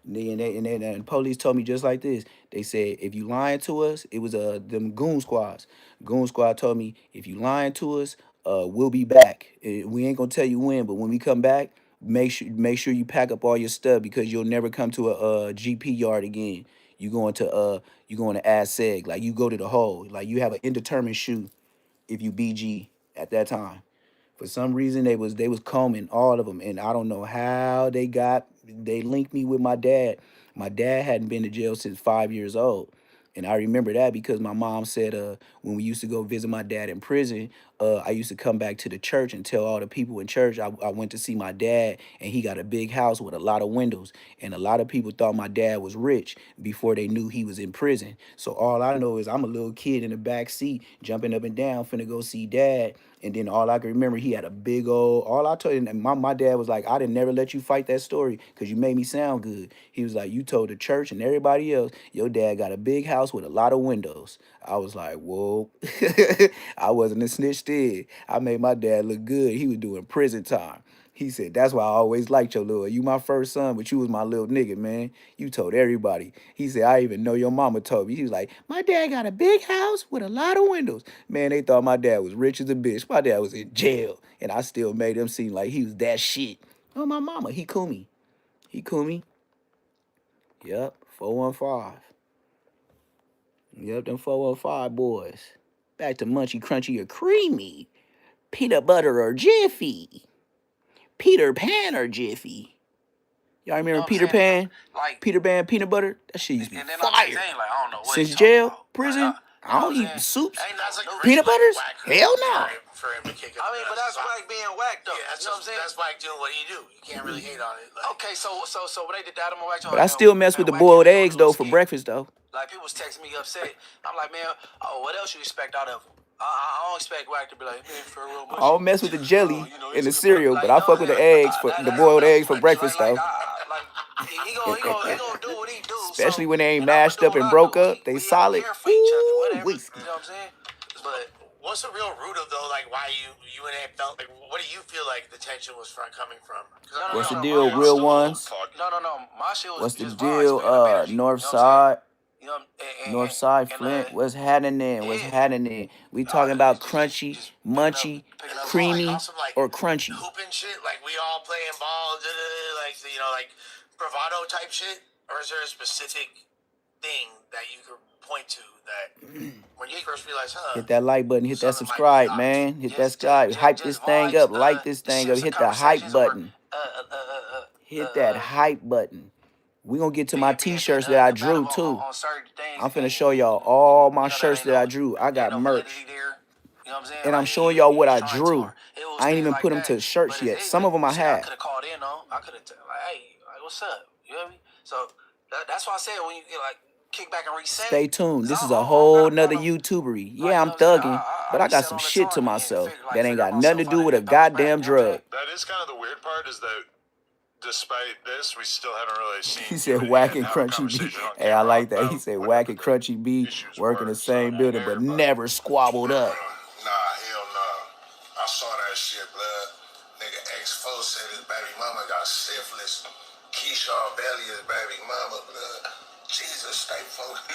And the police told me just like this. They said if you lying to us, it was them goon squads. Goon squad told me if you lying to us, we'll be back. We ain't gonna tell you when, but when we come back, make sure you pack up all your stuff because you'll never come to a GP yard again. You going to ASEG, like you go to the hole, like you have an indeterminate shoe if you BG at that time. For some reason, they was combing all of them, and I don't know how they linked me with my dad. My dad hadn't been to jail since 5 years old, and I remember that because my mom said when we used to go visit my dad in prison, I used to come back to the church and tell all the people in church I went to see my dad, and he got a big house with a lot of windows, and a lot of people thought my dad was rich before they knew he was in prison. So all I know is I'm a little kid in the back seat jumping up and down, finna go see dad. And then all I can remember, he had a big old, all I told him, and my dad was like, I didn't never let you fight that story because you made me sound good. He was like, you told the church and everybody else, your dad got a big house with a lot of windows. I was like, whoa. I wasn't a snitch then. I made my dad look good. He was doing prison time. He said, that's why I always liked your little, you my first son, but you was my little nigga, man. You told everybody. He said, I even know your mama told me. He was like, my dad got a big house with a lot of windows. Man, they thought my dad was rich as a bitch. My dad was in jail, and I still made him seem like he was that shit. Oh, my mama, he Kumi. He Kumi. Yep, 415. Yep, them 415 boys. Back to Munchie, Crunchy, or Creamy. Peanut butter or Jiffy. Peter Pan or Jiffy. Y'all remember know Peter Pan? like, Peter Pan peanut butter? That shit used to be and then fire. I text Ain't like, I don't know what he Since talking jail, about. prison, Like, I don't eat soups. Ain't that's a great Peanut butters? whack Hell no. for him to kick it. I mean, but that's whack being whacked though. Yeah, that's you know what I'm saying? that's whack doing what he do. You can't really hate on it. Like, Okay, so when they did that, I'm gonna whack But I still mess with the boiled eggs though for breakfast though. Like, people was texting me upset. I'm like, man, what else you expect out of him? I don't expect Wack to be like, man, for real. I don't mess with the jelly and the He's a cereal, like, but I fuck with the eggs for the boiled eggs for breakfast though. He gonna do what he do. Especially So, when they ain't and I'ma mashed do up what and I broke do. up, they We solid. here for each other, Ooh, whatever. whiskey. You know what I'm saying? But what's the real root of though? Like why you and Ant felt like? What do you feel like the tension was coming from? What's the deal, real ones? No. My shit was What's the just deal, vibes, man, energy. North You know what I'm saying? Side? You know, North Side Flint, what's happening? What's happening? We talking about crunchy, munchy, creamy, on some, like, or crunchy? hooping shit, like we all playing ball, like like bravado type shit, or is there a specific thing that you could point to that when you first realize, Hit that like button, hit that something might be subscribe, off? man. Hit that subscribe, hype this thing up, like this thing up, hit the hype button. Hit that hype button. We gonna get to my t-shirts that I drew too. I'm finna show y'all all my shirts that I drew. I got merch. And I'm showing y'all what I drew. I ain't even put them to shirts yet. Some of them I have. I could have called in though. I could have like, hey, like, what's up? You hear me? So that's why I said when you get like kick back and reset. Stay tuned. This is a whole nother YouTubery. Yeah, I'm thugging, but I got some shit to myself that ain't got nothing to do with a goddamn drug. That is kind of the weird part, is that despite this, we still haven't really seen. He said Wack and Crunchy B. Hey, I like that. He said Wack and Crunchy B work in the same building, but never squabbled up. Nah, hell no. I saw that shit, blood. Nigga X4 said his baby mama got syphilis. Keyshawn Belly is baby mama, blood. Jesus, stay focused.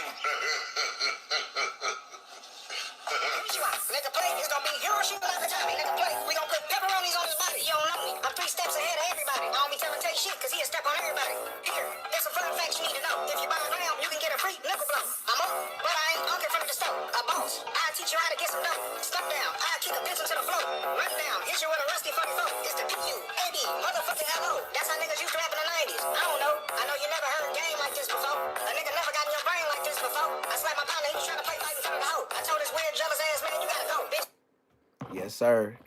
Nigga play, it's gonna be Hiroshima Nagasaki. Nigga play, we gonna put pepperonis on his body. You don't know me. I'm 3 steps ahead of everybody. I don't be telling shit, cause he a step on everybody. Here, there's some fun facts you need to know. If you buy a gram, you can get a free nickel blow. I'm up, but I ain't uncle from the stove. A boss, I'll teach you how to get some dough. Step down, I'll kick a pencil to the floor. Run down, hit you with a rusty funny phone. It's the PU, AB, motherfucking LO. That's how niggas used to rap in the 90s. I don't know. I know you never heard a game like this before. A nigga never got in your brain like this before. I slapped my partner, he was trying to play fight in front of the hoe. I told this weird jealous ass man, you gotta go, bitch. Yes, sir.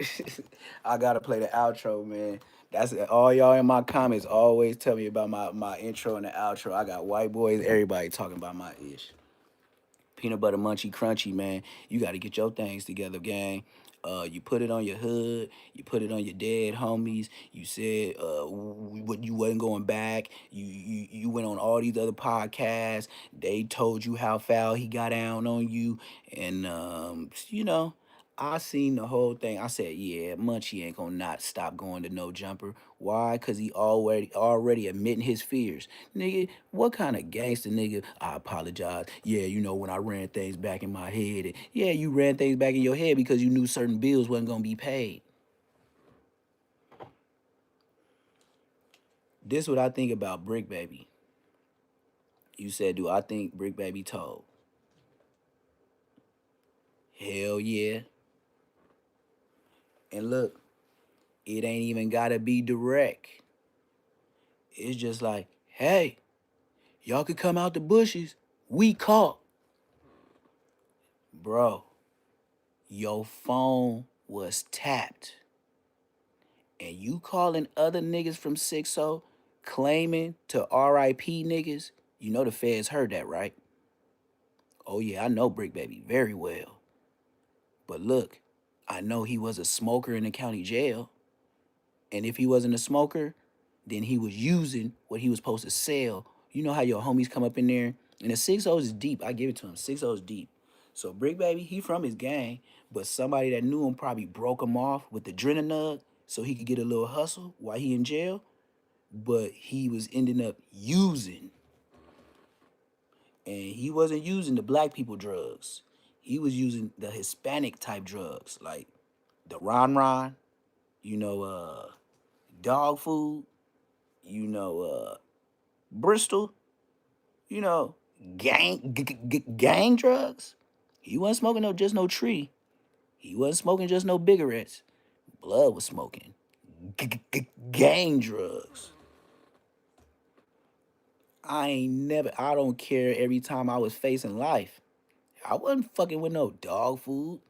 I gotta play the outro, man. That's all y'all in my comments always tell me about my intro and the outro. I got white boys, everybody talking about my ish. Peanut butter munchy crunchy, man. You got to get your things together, gang. You put it on your hood. You put it on your dead homies. You said you wasn't going back. You went on all these other podcasts. They told you how foul he got down on you, and I seen the whole thing. I said, yeah, Munchie ain't gonna not stop going to No Jumper. Why? Cause he already admitting his fears. Nigga, what kind of gangster nigga? I apologize. Yeah, when I ran things back in my head. And yeah, you ran things back in your head because you knew certain bills wasn't gonna be paid. This what I think about Brick Baby. You said, do I think Brick Baby told? Hell yeah. And look, it ain't even gotta be direct. It's just like, hey, y'all could come out the bushes. We caught. Bro, your phone was tapped. And you calling other niggas from 6-0 claiming to RIP niggas, you know the feds heard that, right? Oh yeah, I know Brick Baby very well. But look, I know he was a smoker in the county jail. And if he wasn't a smoker, then he was using what he was supposed to sell. You know how your homies come up in there? And the 6-0 is deep. I give it to him. 6-0 is deep. So Brick Baby, he from his gang, but somebody that knew him probably broke him off with the Drenanug so he could get a little hustle while he in jail. But he was ending up using. And he wasn't using the black people drugs. He was using the Hispanic type drugs, like the Ron, dog food, Bristol, gang drugs. He wasn't smoking just no tree. He wasn't smoking just no cigarettes. Blood was smoking. Gang drugs. I don't care every time I was facing life. I wasn't fucking with no dog food.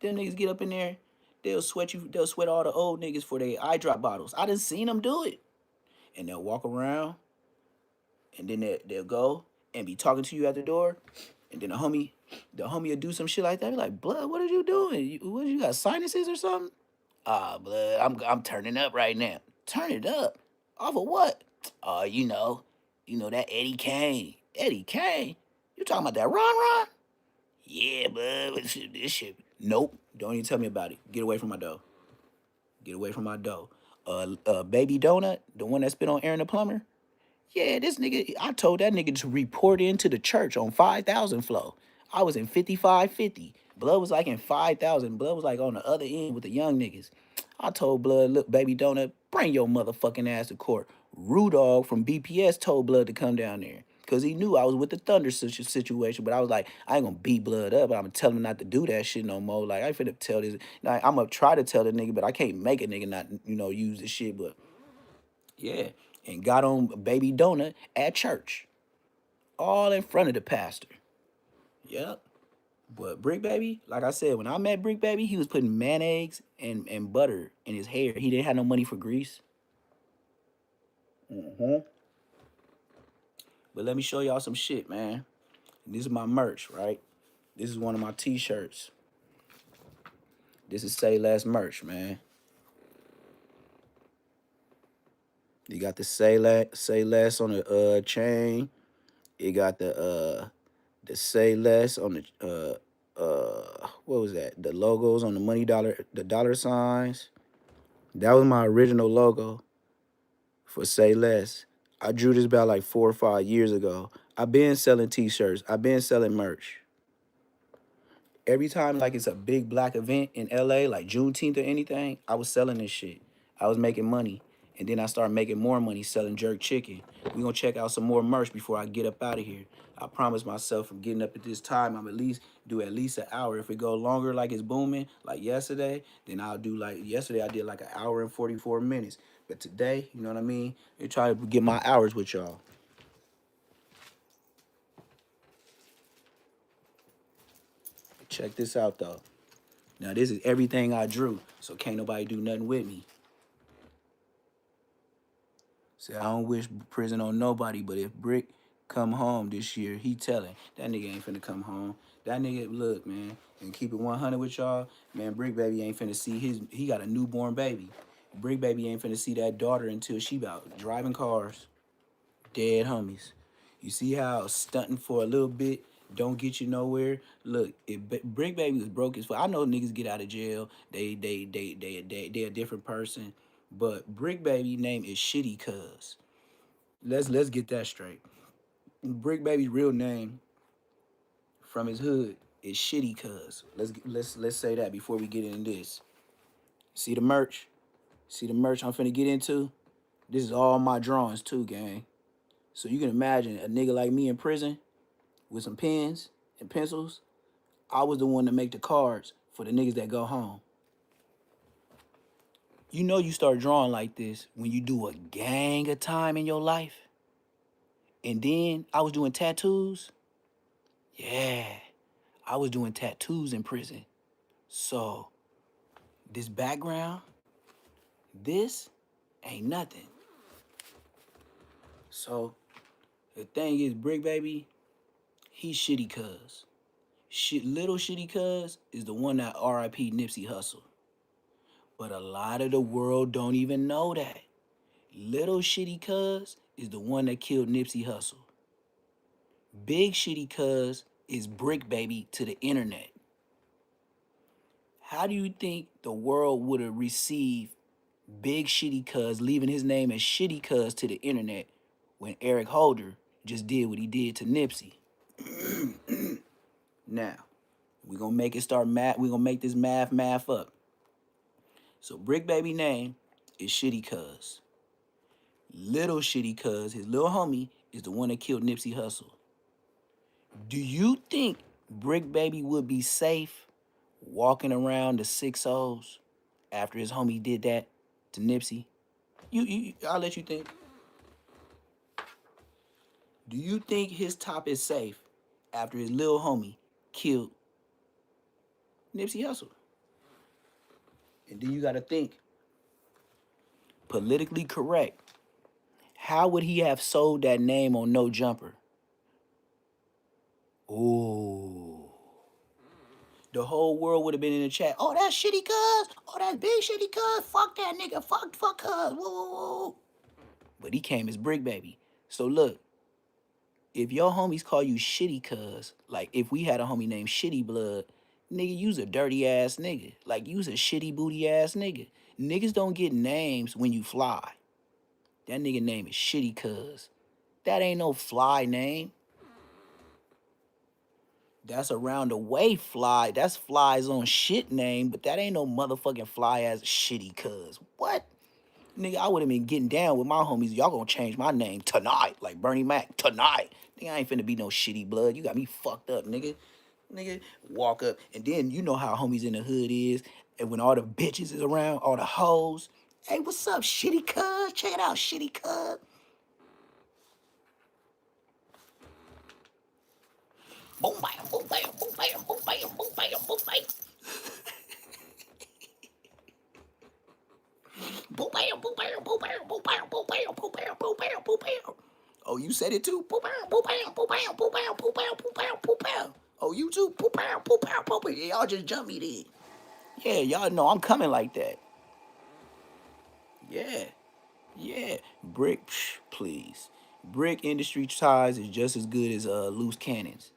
Them niggas get up in there, they'll sweat all the old niggas for their eye drop bottles. I done seen them do it. And they'll walk around, and then they'll go, and be talking to you at the door, and then the homie will do some shit like that. Be like, blood, what are you doing? You got sinuses or something? Ah, blood, I'm turning up right now. Turn it up. Off of what? You know that Eddie Kane. Eddie Kane? You talking about that Ron Ron? Yeah, blood, this shit. Nope. Don't even tell me about it. Get away from my dough. Get away from my dough. Baby Donut, the one that spit on Aaron the Plumber. Yeah, this nigga, I told that nigga to report into the church on 5,000 flow. I was in 5550. Blood was like in 5,000. Blood was like on the other end with the young niggas. I told Blood, look, Baby Donut, bring your motherfucking ass to court. Rudolph from BPS told Blood to come down there. Because he knew I was with the Thunder situation. But I was like, I ain't going to beat Blood up. But I'm going to tell him not to do that shit no more. Like, I ain't finna tell this. Like, I'm going to try to tell the nigga, but I can't make a nigga not, use this shit. But, yeah. And got on Baby Donut at church. All in front of the pastor. Yep. But Brick Baby, like I said, when I met Brick Baby, he was putting mayonnaise and butter in his hair. He didn't have no money for grease. But let me show y'all some shit, man. This is my merch, right? This is one of my t-shirts. This is Say Less merch, man. You got the Say Less on the chain. It got the Say Less on the what was that? The logos on the dollar signs. That was my original logo for Say Less. I drew this about like 4 or 5 years ago. I've been selling t-shirts. I've been selling merch. Every time like it's a big black event in LA, like Juneteenth or anything, I was selling this shit. I was making money. And then I started making more money selling jerk chicken. We gonna check out some more merch before I get up out of here. I promised myself from getting up at this time, I'm at least at least an hour. If it go longer like it's booming, like yesterday, then I'll do like yesterday I did like an hour and 44 minutes. But today, you know what I mean? I try to get my hours with y'all. Check this out though. Now this is everything I drew, so can't nobody do nothing with me. Say I don't wish prison on nobody, but if Brick come home this year, he telling that nigga ain't finna come home. That nigga, look, man, and keep it 100 with y'all, man. Brick Baby ain't finna see he got a newborn baby. Brick Baby ain't finna see that daughter until she about driving cars. Dead homies. You see how stunting for a little bit don't get you nowhere? Look, if Brick Baby was broke as fuck, I know niggas get out of jail. They a different person. But Brick Baby name is Shitty Cuz. Let's get that straight. Brick Baby's real name from his hood is Shitty Cuz. Let's say that before we get into this. See the merch? See the merch I'm finna get into? This is all my drawings too, gang. So you can imagine a nigga like me in prison with some pens and pencils. I was the one to make the cards for the niggas that go home. You know you start drawing like this when you do a gang of time in your life. And then I was doing tattoos. Yeah, I was doing tattoos in prison. So this background, this ain't nothing. So the thing is, Brick Baby, he's Shitty Cuz. Little Shitty Cuz is the one that R.I.P. Nipsey Hussle. But a lot of the world don't even know that. Little Shitty Cuz is the one that killed Nipsey Hussle. Big Shitty Cuz is Brick Baby to the internet. How do you think the world would have received Big Shitty Cuz leaving his name as Shitty Cuz to the internet when Eric Holder just did what he did to Nipsey? Now, we're gonna make this math up. So Brick Baby name is Shitty Cuz. Little Shitty Cuz, his little homie, is the one that killed Nipsey Hussle. Do you think Brick Baby would be safe walking around the 6-0s after his homie did that to Nipsey? I'll let you think. Do you think his top is safe after his little homie killed Nipsey Hussle? And then you gotta think, politically correct. How would he have sold that name on No Jumper? Ooh. The whole world would have been in the chat. Oh, that's shitty cuz. Oh, that's big shitty cuz. Fuck that nigga. Fuck cuz. Whoa, whoa, whoa. But he came as Brick Baby. So look, if your homies call you shitty cuz, like if we had a homie named Shitty Blood, nigga, you's a dirty ass nigga. Like you's a shitty booty ass nigga. Niggas don't get names when you fly. That nigga name is Shitty Cuz. That ain't no fly name. That's around the way fly. That's fly's on shit name, but that ain't no motherfucking fly ass Shitty Cuz. What? Nigga, I would have been getting down with my homies. Y'all gonna change my name tonight, like Bernie Mac, tonight. Nigga, I ain't finna be no shitty blood. You got me fucked up, nigga. Nigga, walk up. And then you know how homies in the hood is. And when all the bitches is around, all the hoes. Hey, what's up, shitty cuz? Check it out, shitty cuz. Boom, bam, boom, bam, boom, bam, boom, bam, boom, bam, boom, bam. Boom, bam, boom, bam, boom, bam, boom, bam, boom, bam, boom, bam, boom, bam, boom, bam. Oh, you said it too? Boom, bam, boom, bam, boom, bam, boom, bam, boom, bam, boom, bam, boom, bam. Oh, you too? Boom, bam, boom, bam, boom, bam. Y'all just jump me then. Yeah, y'all know I'm coming like that. Yeah. Yeah. Brick, please. Brick industry ties is just as good as loose cannons.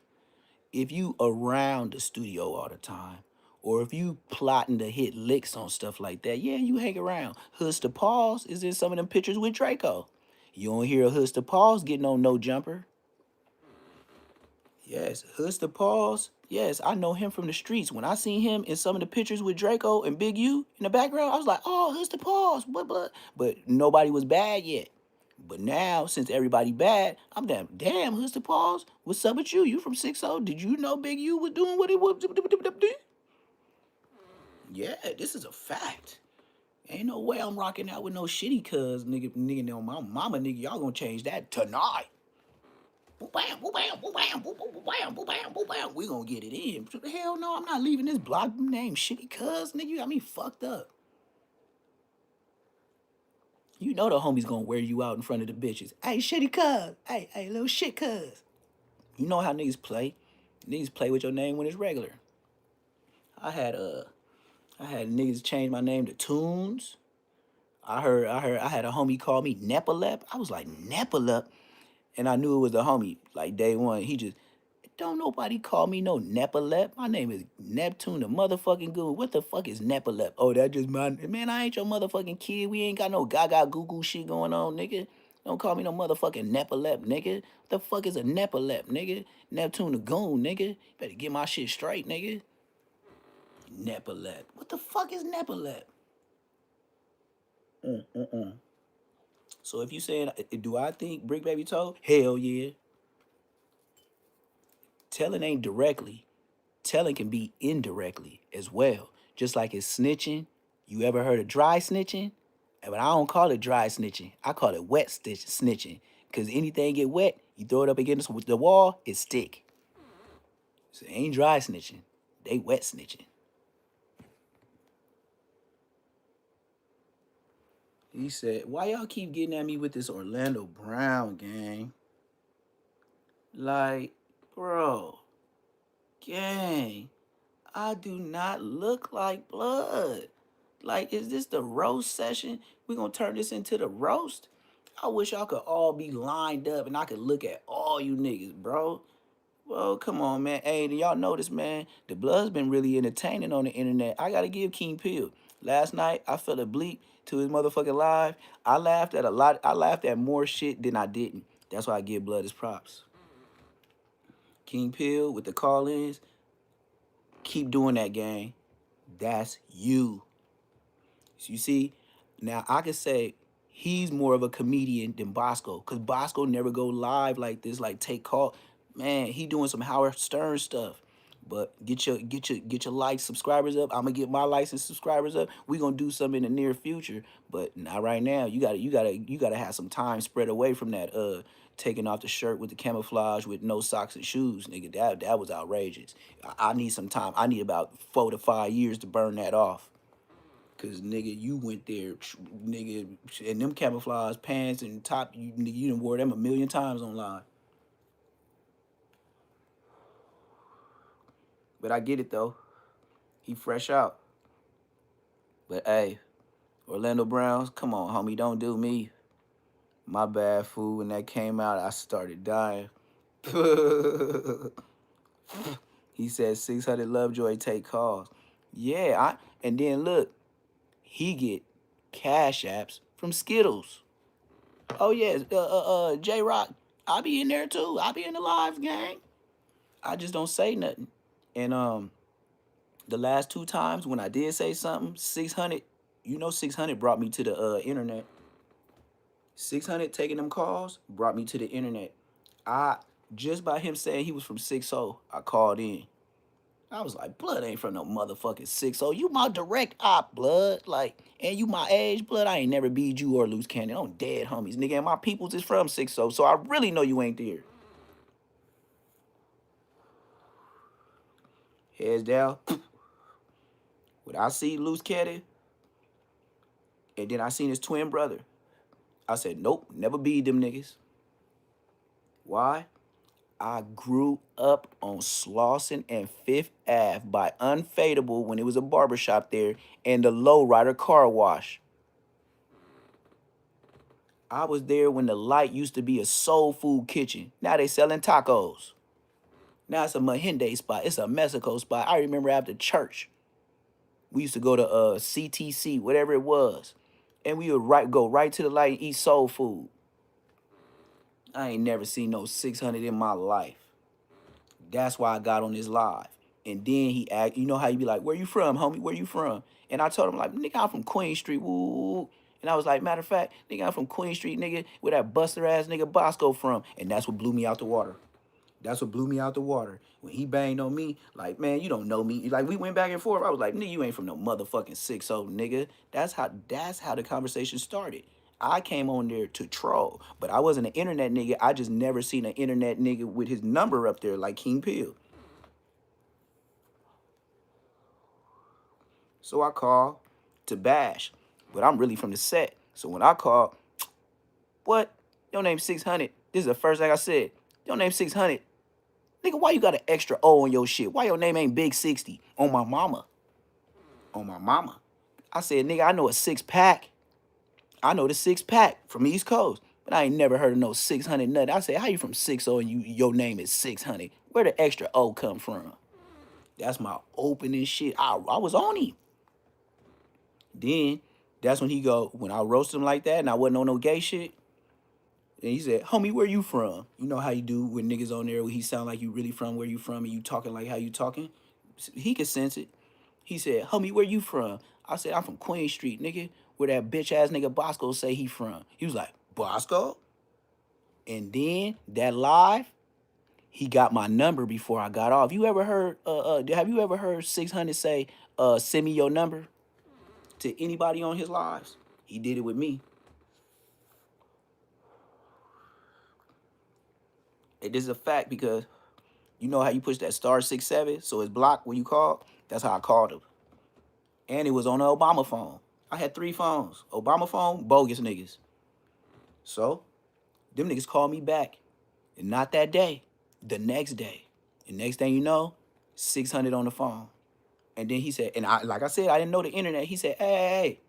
If you around the studio all the time, or if you plotting to hit licks on stuff like that, yeah, you hang around. Hoods to Paws is in some of them pictures with Draco. You don't hear a Hoods to Paws getting on No Jumper. Yes, Hoods to Paws. Yes, I know him from the streets. When I seen him in some of the pictures with Draco and Big U in the background, I was like, oh, Hoods to Paws. But nobody was bad yet. But now, since everybody bad, I'm damn, Hoods to Paws. What's up with you? You from 6-0? Did you know Big U was doing what he was? Yeah, this is a fact. Ain't no way I'm rocking out with no shitty cuz, nigga, no my mama, nigga, y'all gonna change that tonight. Boom, bam, boom, bam, boom, bam, boom, boom, boom, bam, boom, bam, boom, bam. We gonna get it in. Hell no, I'm not leaving this block name shitty cuz, nigga. You got me fucked up. You know the homies gonna wear you out in front of the bitches. Hey, shitty cuz. Hey, little shit cuz. You know how niggas play. Niggas play with your name when it's regular. I had niggas change my name to Tunes. I had a homie call me Nepalep. I was like, Nepalep? And I knew it was a homie. Like day one, he just, don't nobody call me no Nepalep. My name is Neptune the motherfucking Goon. What the fuck is Nepalep? Oh, that just my, man, I ain't your motherfucking kid. We ain't got no gaga goo goo shit going on, nigga. Don't call me no motherfucking Nepalep, nigga. What the fuck is a Nepalep, nigga? Neptune the Goon, nigga. Better get my shit straight, nigga. Nepalep. What the fuck is Nepalep? So if you saying, do I think Brick Baby told? Hell yeah. Telling ain't directly. Telling can be indirectly as well. Just like it's snitching. You ever heard of dry snitching? But I don't call it dry snitching. I call it wet snitching. Because anything get wet, you throw it up against the wall, it stick. So it ain't dry snitching. They wet snitching. He said, why y'all keep getting at me with this Orlando Brown gang? Like, bro, gang, I do not look like blood. Like, is this the roast session? We gonna turn this into the roast? I wish y'all could all be lined up and I could look at all you niggas, bro. Well, come on, man. Hey, do y'all notice, man? The blood's been really entertaining on the internet. I gotta give King Pill. Last night, I felt a bleep to his motherfucking live. I laughed at a lot. I laughed at more shit than I didn't. That's why I give Blood his props. King Pill with the call-ins. Keep doing that, gang. That's you. So you see, now I could say he's more of a comedian than Bosco, because Bosco never go live like this, like take call. Man, he doing some Howard Stern stuff. But get your likes, subscribers up. I'm gonna get my likes and subscribers up. We gonna do something in the near future, but not right now. You gotta have some time spread away from that. Taking off the shirt with the camouflage with no socks and shoes, nigga. That was outrageous. I need some time. I need about 4 to 5 years to burn that off. Cause nigga, you went there, nigga, and them camouflage pants and top, you done wore them a million times online. But I get it though. He fresh out. But hey, Orlando Browns, come on, homie, don't do me. My bad, fool. When that came out, I started dying. He said 600 Lovejoy take calls. Yeah, and then look, he get cash apps from Skittles. Oh yeah, J Rock, I be in there too. I be in the live gang. I just don't say nothing. And the last 2 times when I did say something, 600, 600 brought me to the internet. 600 taking them calls brought me to the internet. I just by him saying he was from 60, I called in. I was like, blood ain't from no motherfucking 60. You my direct op, blood. Like, and you my age, blood. I ain't never beat you or loose cannon. I'm dead homies, nigga. And my peoples is from 60. So I really know you ain't there. Heads down. When I see loose cannon, and then I seen his twin brother, I said, nope, never beat them niggas. Why? I grew up on Slauson and Fifth Ave by Unfadable when it was a barbershop there and the Lowrider car wash. I was there when the light used to be a soul food kitchen. Now they selling tacos. Now it's a Mahinde spot. It's a Mexico spot. I remember after church, we used to go to CTC, whatever it was. And we would go right to the light and eat soul food. I ain't never seen no 600 in my life. That's why I got on this live. And then he asked, you know how you be like, where you from, homie? Where you from? And I told him, like, nigga, I'm from Queen Street. Woo. And I was like, matter of fact, nigga, I'm from Queen Street, nigga, where that buster ass nigga Bosco from. And that's what blew me out the water. That's what blew me out the water. When he banged on me, like, man, you don't know me. Like, we went back and forth. I was like, nigga, you ain't from no motherfucking 60, nigga. That's how the conversation started. I came on there to troll, but I wasn't an internet nigga. I just never seen an internet nigga with his number up there like King Peel. So I called to bash, but I'm really from the set. So when I called, what? Your name's 600. This is the first thing I said. Your name's 600. Nigga, why you got an extra O on your shit? Why your name ain't Big 60? On my mama. On my mama. I said, nigga, I know a 6-pack. I know the 6-pack from East Coast, but I ain't never heard of no 600 nothing. I said, how you from 60 and your name is 600? Where the extra O come from? That's my opening shit. I was on him. Then, that's when when I roasted him like that and I wasn't on no gay shit, and he said, homie, where you from? You know how you do with niggas on there where he sound like you really from where you from and you talking like how you talking? He could sense it. He said, homie, where you from? I said, I'm from Queen Street, nigga, where that bitch-ass nigga Bosco say he from. He was like, Bosco? And then, that live, he got my number before I got off. You ever heard, have you ever heard 600 say, send me your number to anybody on his lives? He did it with me. And this is a fact because you know how you push that *67 so it's blocked when you call? That's how I called him. And it was on the Obama phone. I had 3 phones. Obama phone, bogus niggas. So, them niggas called me back. And not that day. The next day. And next thing you know, 600 on the phone. And then he said, and like I said, I didn't know the internet. He said, hey,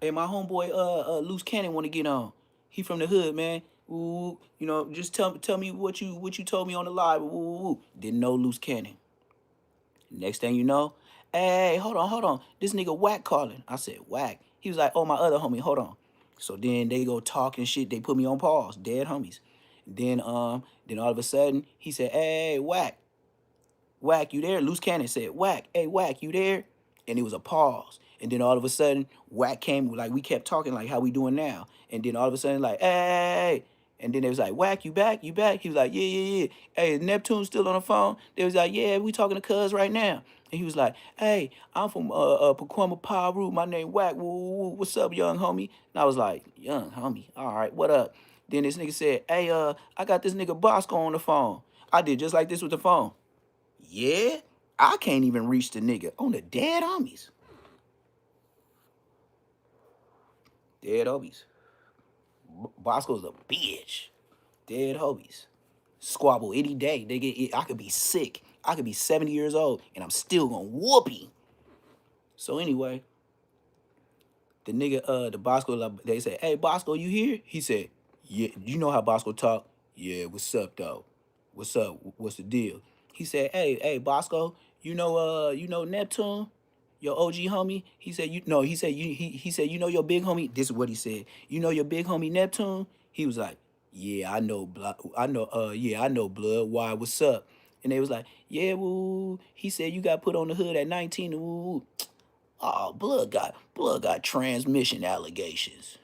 my homeboy Loose Cannon want to get on. He from the hood, man. Ooh, just tell me what you told me on the live. Ooh. Didn't know Loose Cannon. Next thing you know, hey, hold on. This nigga Whack calling. I said, Whack. He was like, oh, my other homie, hold on. So then they go talk and shit. They put me on pause. Dead homies. Then all of a sudden, he said, hey, Whack. Whack, you there? Loose Cannon said, Whack, hey, Whack, you there? And it was a pause. And then all of a sudden, Whack came, like we kept talking like how we doing now. And then all of a sudden, like, hey. And then they was like, Whack, you back? You back? He was like, yeah. Hey, is Neptune still on the phone? They was like, yeah, we talking to Cuz right now. And he was like, hey, I'm from Pacoima Paru. My name Whack. Woo. What's up, young homie? And I was like, young homie, all right, what up? Then this nigga said, hey, I got this nigga Bosco on the phone. I did just like this with the phone. Yeah? I can't even reach the nigga on the dead homies. Dead homies. Bosco's a bitch. Dead homies. Squabble any day. I could be sick I could be 70 years old and I'm still gonna whoop him. So anyway, the nigga, the Bosco, they said, hey, Bosco, you here? He said, yeah, you know how Bosco talk? Yeah, what's up, though? What's up? What's the deal? He said, hey, Bosco, you know Neptune? Your OG homie? He said, he said, you know your big homie? This is what he said. You know your big homie Neptune? He was like, yeah, I know, I know, blood. Why, what's up? And they was like, yeah, woo. He said you got put on the hood at 19, woo. Oh, blood got transmission allegations.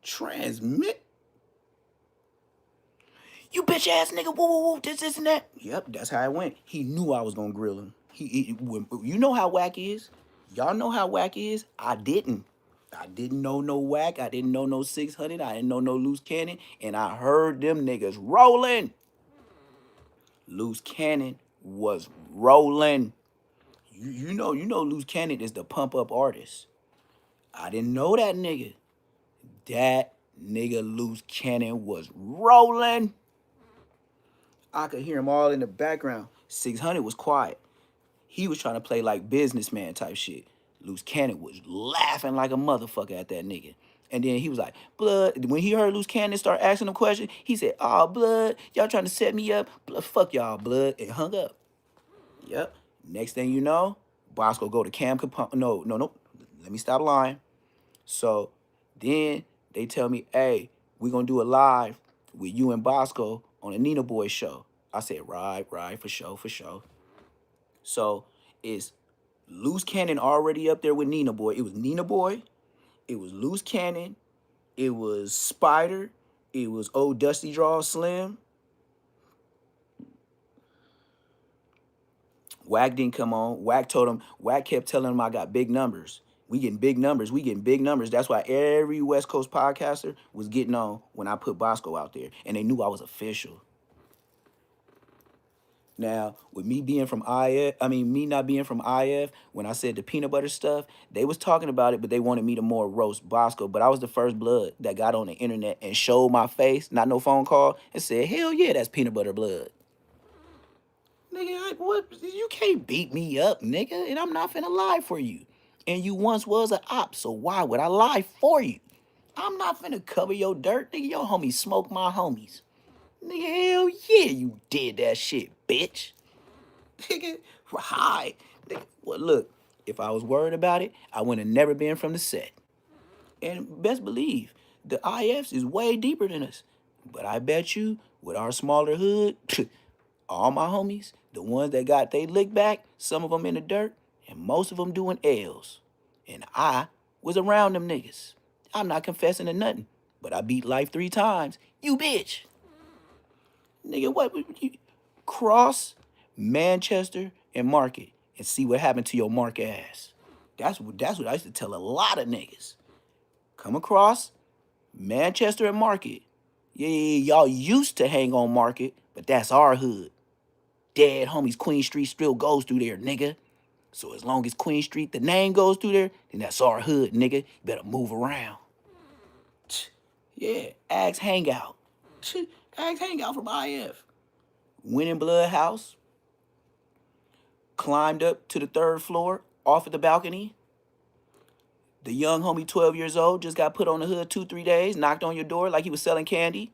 Transmit? You bitch ass nigga, woo, this and that. Yep, that's how it went. He knew I was gonna grill him. You know how whack is. Y'all know how whack is. I didn't know no whack. I didn't know no 600. I didn't know no loose cannon. And I heard them niggas rolling. Loose cannon was rolling. You know loose cannon is the pump up artist. I didn't know that nigga. That nigga loose cannon was rolling. I could hear him all in the background. 600 was quiet. He was trying to play like businessman type shit. Loose Cannon was laughing like a motherfucker at that nigga. And then he was like, blood, when he heard Loose Cannon start asking him questions, he said, oh, blood, y'all trying to set me up? Blood, fuck y'all, blood, and hung up. Yep. Next thing you know, Bosco go to Cam Capone. No. Let me stop lying. So then they tell me, hey, we gonna do a live with you and Bosco on a Nina Boy show. I said, right, for sure. So it's Loose Cannon already up there with Nina Boy. It was Nina Boy, it was Loose Cannon, it was Spider, it was Old Dusty Draw Slim. Wack didn't come on. Wack kept telling him I got big numbers. We getting big numbers. That's why every West Coast podcaster was getting on when I put Bosco out there. And they knew I was official. Now, with me being from me not being from IF, when I said the peanut butter stuff, they was talking about it, but they wanted me to more roast Bosco. But I was the first blood that got on the internet and showed my face, not no phone call, and said, hell yeah, that's peanut butter blood. Nigga, what? You can't beat me up, nigga, and I'm not finna lie for you. And you once was an op, so why would I lie for you? I'm not finna cover your dirt, nigga. Your homies smoke my homies. Nigga, hell yeah, you did that shit, bitch. Nigga, hi. Nigga, well, look, if I was worried about it, I would have never been from the set. And best believe, the IFs is way deeper than us. But I bet you, with our smaller hood, all my homies, the ones that got they lick back, some of them in the dirt, and most of them doing L's. And I was around them niggas. I'm not confessing to nothing, but I beat life 3 times. You bitch. Nigga, what? Cross Manchester and Market and see what happened to your Mark ass. That's what I used to tell a lot of niggas. Come across Manchester and Market. Yeah, y'all used to hang on Market, but that's our hood. Dead homies, Queen Street still goes through there, nigga. So as long as Queen Street, the name goes through there, then that's our hood, nigga. You better move around. Yeah, Axe Hangout. Axe Hangout from IF. Went in Blood House. Climbed up to the 3rd floor, off of the balcony. The young homie, 12 years old, just got put on the hood 2-3 days, knocked on your door like he was selling candy.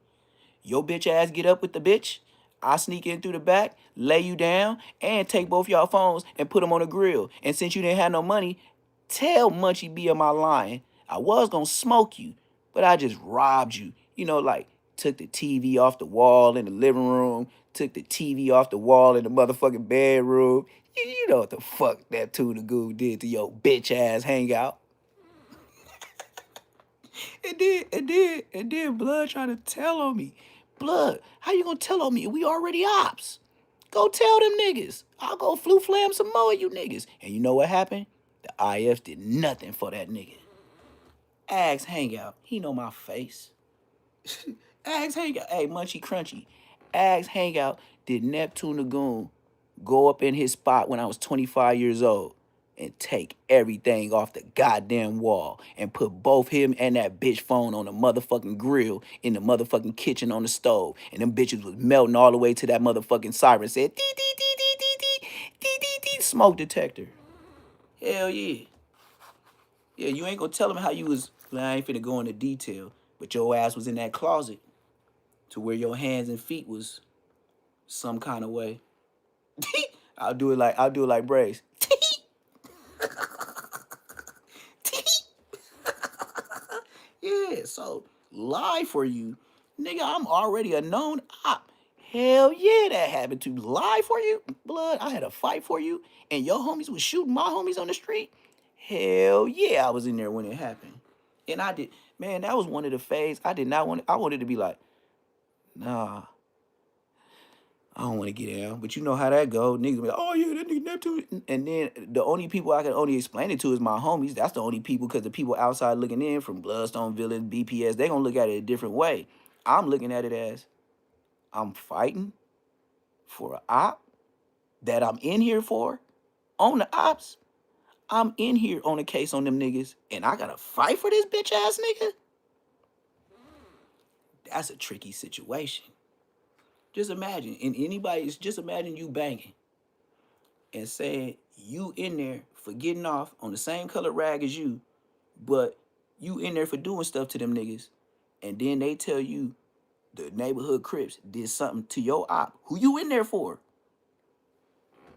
Your bitch ass get up with the bitch. I sneak in through the back, lay you down, and take both y'all phones and put them on the grill. And since you didn't have no money, tell Munchie be on my line. I was gonna smoke you, but I just robbed you. You know, like, took the TV off the wall in the living room, took the TV off the wall in the motherfucking bedroom. You know what the fuck that Tuna Goo did to your bitch ass hangout. And then Blood trying to tell on me. Blood, how you gonna tell on me? We already ops. Go tell them niggas. I'll go flam some more of you niggas. And you know what happened? The IF did nothing for that nigga. Axe Hangout, he know my face. Axe Hangout, hey, Munchie Crunchy. Axe Hangout did Neptune Lagoon go up in his spot when I was 25 years old. and take everything off the goddamn wall and put both him and that bitch phone on the motherfucking grill in the motherfucking kitchen on the stove. And them bitches was melting all the way to that motherfucking siren said dee dee dee dee dee dee dee dee dee smoke detector. Hell yeah. Yeah, you ain't gonna tell them how you was. Well, I ain't finna go into detail, but your ass was in that closet to where your hands and feet was some kind of way. I'll do it like Brace. Yeah, so lie for you. Nigga, I'm already a known op. Hell yeah, that happened to lie for you. Blood, I had a fight for you, and your homies was shooting my homies on the street. Hell yeah, I was in there when it happened. And I did, man, that was one of the phases. I wanted to be like, nah, I don't want to get down. But you know how that go. Niggas be like, oh yeah, that nigga Neptune. And then the only people I can only explain it to is my homies. That's the only people, because the people outside looking in from Bloodstone Village, BPS, they gonna look at it a different way. I'm looking at it as I'm fighting for a op that I'm in here for on the ops. I'm in here on a case on them niggas, and I gotta fight for this bitch ass nigga. That's a tricky situation. Just imagine, just imagine you banging and saying you in there for getting off on the same color rag as you, but you in there for doing stuff to them niggas, and then they tell you the neighborhood Crips did something to your op, who you in there for.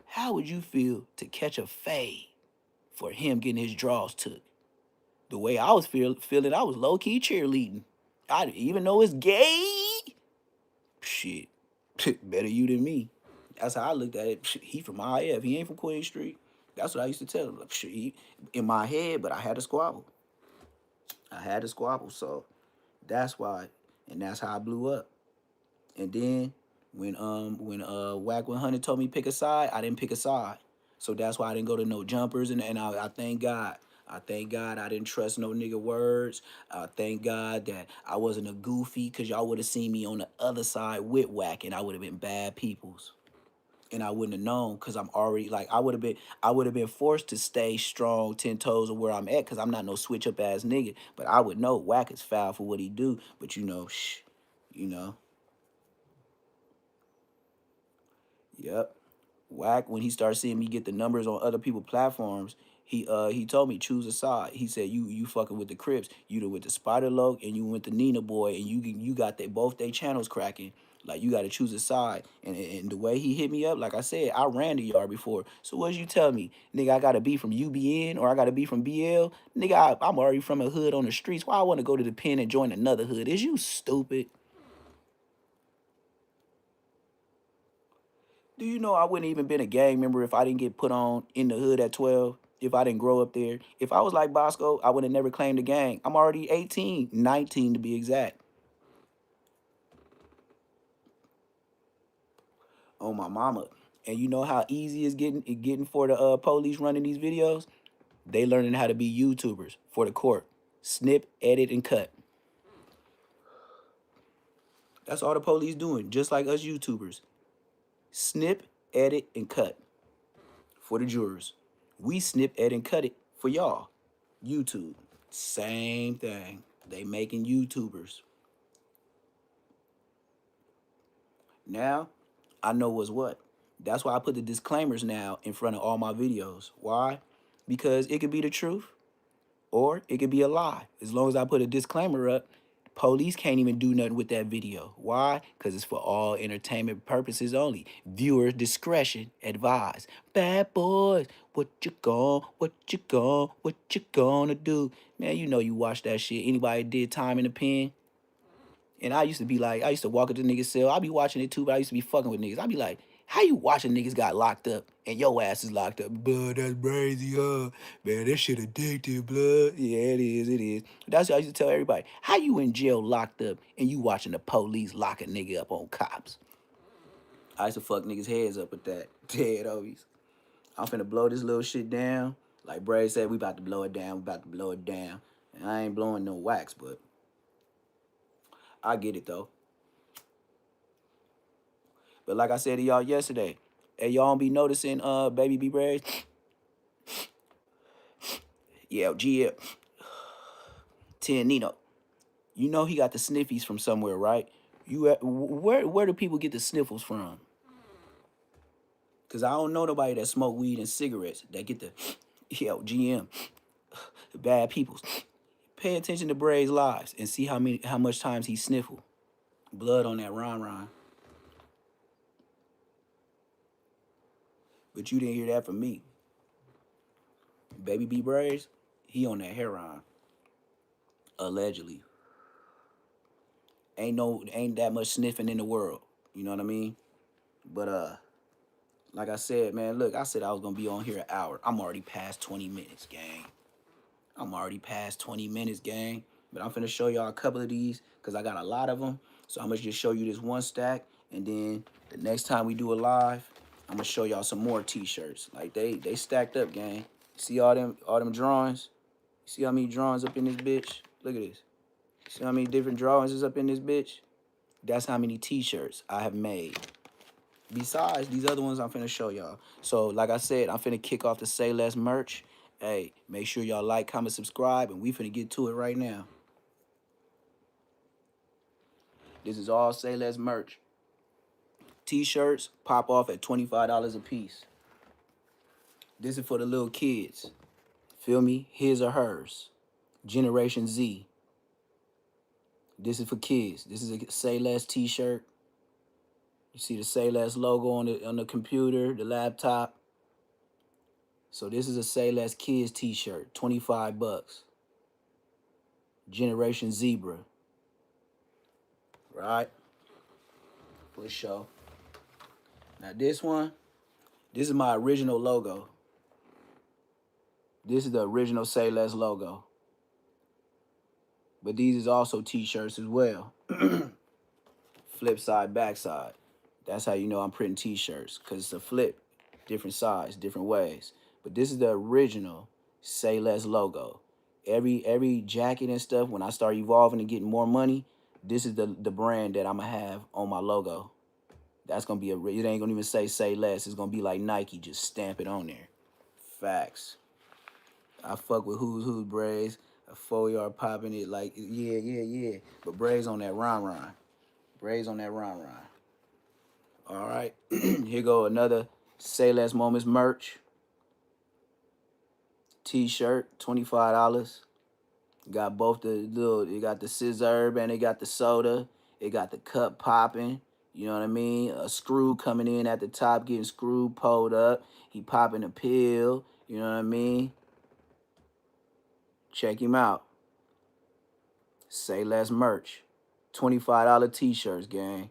How would you feel to catch a fade for him getting his draws took? The way I was feeling, I was low-key cheerleading. Even though it's gay, shit, better you than me. That's how I looked at it. He from IF. He ain't from Queen Street. That's what I used to tell him. Like, shit, in my head, but I had to squabble. So that's why, and that's how I blew up. And then when Whack 100 told me pick a side, I didn't pick a side. So that's why I didn't go to no jumpers, and I thank God. I thank God I didn't trust no nigga words. I thank God that I wasn't a goofy, because y'all would have seen me on the other side with Whack, and I would have been bad peoples. And I wouldn't have known, because I'm already like I would have been forced to stay strong 10 toes of where I'm at, because I'm not no switch up ass nigga. But I would know Whack is foul for what he do. But you know. Yep. Whack, when he started seeing me get the numbers on other people's platforms, he told me choose a side. He said you fucking with the Crips, you done with the Spider Loke and you went to Nina Boy, and you got both they channels cracking. Like, you got to choose a side. And the way he hit me up, like I said, I ran the yard before. So what you tell me, nigga? I gotta be from UBN or I gotta be from BL, nigga? I'm already from a hood on the streets. Why I want to go to the pen and join another hood? Is you stupid? Do you know I wouldn't even been a gang member if I didn't get put on in the hood at 12? If I didn't grow up there? If I was like Bosco, I would have never claimed a gang. I'm already 18, 19 to be exact. Oh, my mama. And you know how easy it's getting for the police running these videos? They learning how to be YouTubers for the court. Snip, edit, and cut. That's all the police doing, just like us YouTubers. Snip, edit, and cut for the jurors. We snip, edit, and cut it for y'all. YouTube. Same thing. They making YouTubers. Now, I know what's what. That's why I put the disclaimers now in front of all my videos. Why? Because it could be the truth or it could be a lie. As long as I put a disclaimer up, police can't even do nothing with that video. Why? Because it's for all entertainment purposes only. Viewer discretion advised. Bad boys, what you gonna do? Man, you know you watch that shit. Anybody did time in the pen? And I used to walk into niggas' cell. I be watching it too, but I used to be fucking with niggas. I be like, how you watching niggas got locked up and your ass is locked up? Blood, that's crazy, huh? Man, that shit addictive, blood. Yeah, it is. That's what I used to tell everybody. How you in jail locked up and you watching the police lock a nigga up on cops? I used to fuck niggas' heads up with that. Dead obvious. I'm finna blow this little shit down. Like Bray said, we about to blow it down. And I ain't blowing no wax, but I get it, though. But like I said to y'all yesterday, hey, y'all don't be noticing Baby B Braves. Yeah, GL. 10 Nino. You know he got the sniffies from somewhere, right? Where do people get the sniffles from? Cause I don't know nobody that smoke weed and cigarettes that get the GM bad peoples. Pay attention to Bray's lives and see how much times he sniffle. Blood on that ron. But you didn't hear that from me. Baby B Braves, he on that heroin. Allegedly. Ain't that much sniffing in the world. You know what I mean? But like I said, man, look, I said I was gonna be on here an hour. I'm already past 20 minutes, gang. But I'm finna show y'all a couple of these because I got a lot of them. So I'm gonna just show you this one stack, and then the next time we do a live, I'm gonna show y'all some more t-shirts. Like they stacked up, gang. See all them drawings? See how many drawings up in this bitch? Look at this. See how many different drawings is up in this bitch? That's how many t-shirts I have made. Besides these other ones I'm finna show y'all. So like I said, I'm finna kick off the Say Less merch. Hey, make sure y'all like, comment, subscribe, and we finna get to it right now. This is all Say Less merch. T-shirts pop off at $25 a piece. This is for the little kids. Feel me? His or hers. Generation Z. This is for kids. This is a Say Less t-shirt. You see the Say Less logo on the computer, the laptop. So this is a Say Less Kids t-shirt, 25 bucks. Generation Zebra. Right? For sure. Now this is my original logo. This is the original Say Less logo. But these is also t-shirts as well. Flip side, back side. That's how you know I'm printing t-shirts, because it's a flip. Different sides, different ways. But this is the original Say Less logo. Every jacket and stuff, when I start evolving and getting more money, this is the brand that I'm going to have on my logo. That's going to be it ain't going to even say Less. It's going to be like Nike. Just stamp it on there. Facts. I fuck with Who's Braves. A 4-yard popping it like, yeah. But Braves on that ron. Braves on that ron. All right. Here go another Say Less Moments merch. T-shirt, $25. Got both you got the scissor and they got the soda. It got the cup popping. You know what I mean? A screw coming in at the top, getting screwed, pulled up. He popping a pill. You know what I mean? Check him out. Say Less merch. $25 t-shirts, gang.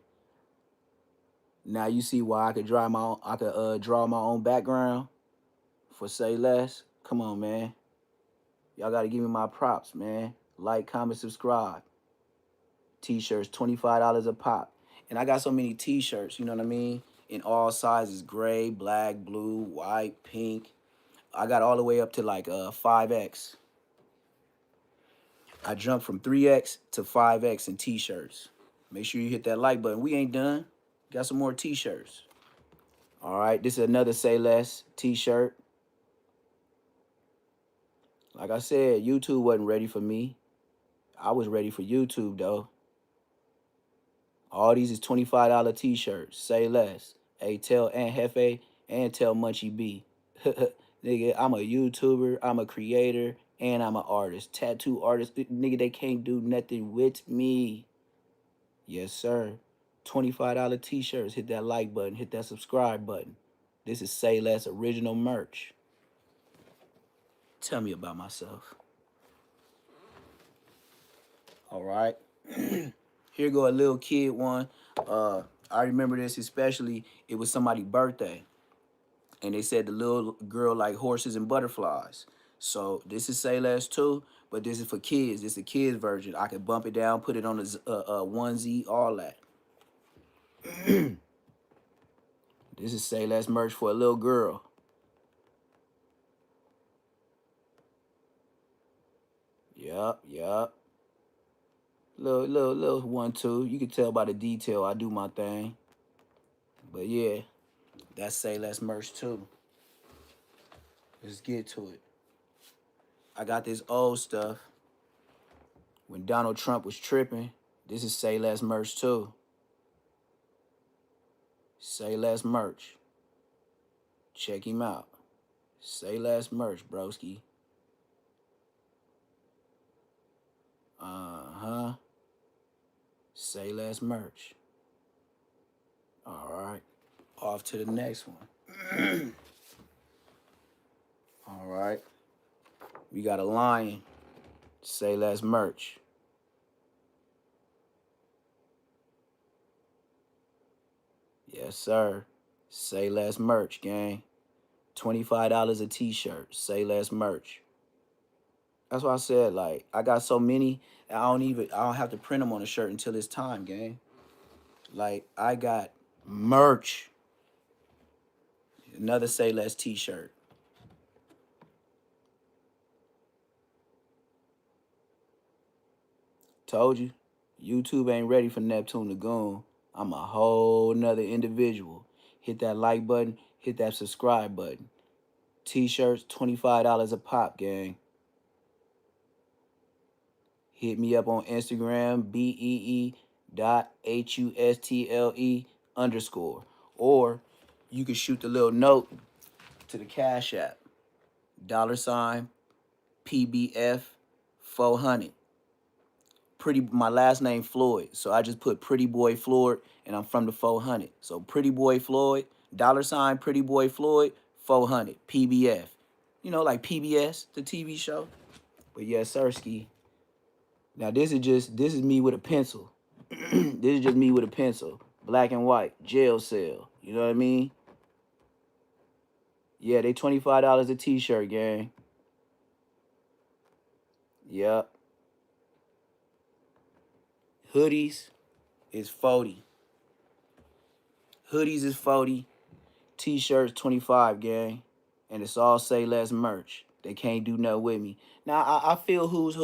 Now you see why I could draw my own background for Say Less. Come on, man. Y'all gotta give me my props, man. Like, comment, subscribe. T-shirts, $25 a pop. And I got so many t-shirts, you know what I mean? In all sizes, gray, black, blue, white, pink. I got all the way up to like 5X. I jumped from 3X to 5X in t-shirts. Make sure you hit that like button. We ain't done. Got some more t-shirts. All right, this is another Say Less t-shirt. Like I said, YouTube wasn't ready for me. I was ready for YouTube, though. All these is $25 t-shirts. Say Less. Hey, tell Aunt Hefe and tell Munchie B. Nigga, I'm a YouTuber, I'm a creator, and I'm an artist. Tattoo artist. Nigga, they can't do nothing with me. Yes, sir. $25 t-shirts. Hit that like button. Hit that subscribe button. This is Say Less original merch. Tell me about myself. All right. Here go a little kid one. I remember this especially. It was somebody's birthday. And they said the little girl like horses and butterflies. So this is Say Less too, but this is for kids. This is a kid's version. I can bump it down, put it on a onesie, all that. This is Say Less merch for a little girl. Yup. Little 1-2. You can tell by the detail I do my thing. But yeah, that's Say Less merch too. Let's get to it. I got this old stuff. When Donald Trump was tripping, this is Say Less merch too. Say Less merch. Check him out. Say Less merch, broski. Uh-huh. Say Less merch. All right. Off to the next one. All right. We got a lion. Say Less merch. Yes, sir. Say Less merch, gang. $25 a t-shirt. Say Less merch. That's why I said, like, I got so many, I don't have to print them on a shirt until it's time, gang. Like, I got merch. Another Say Less t-shirt. Told you, YouTube ain't ready for Neptune the Goon. I'm a whole nother individual. Hit that like button, hit that subscribe button. T-shirts, $25 a pop, gang. Hit me up on Instagram, BEE.HUSTLE_. Or you can shoot the little note to the Cash App. $PBF 400. My last name Floyd, so I just put Pretty Boy Floyd, and I'm from the 400. So Pretty Boy Floyd, $Pretty Boy Floyd 400 PBF. You know, like PBS, the TV show. But yes, Sirski. Now this is me with a pencil. This is just me with a pencil, black and white, jail cell. You know what I mean? Yeah, they $25 a t-shirt, gang. Yep. Hoodies is 40. Hoodies is 40. T-shirts 25, gang. And it's all Say Less merch. They can't do nothing with me. Now I feel who's,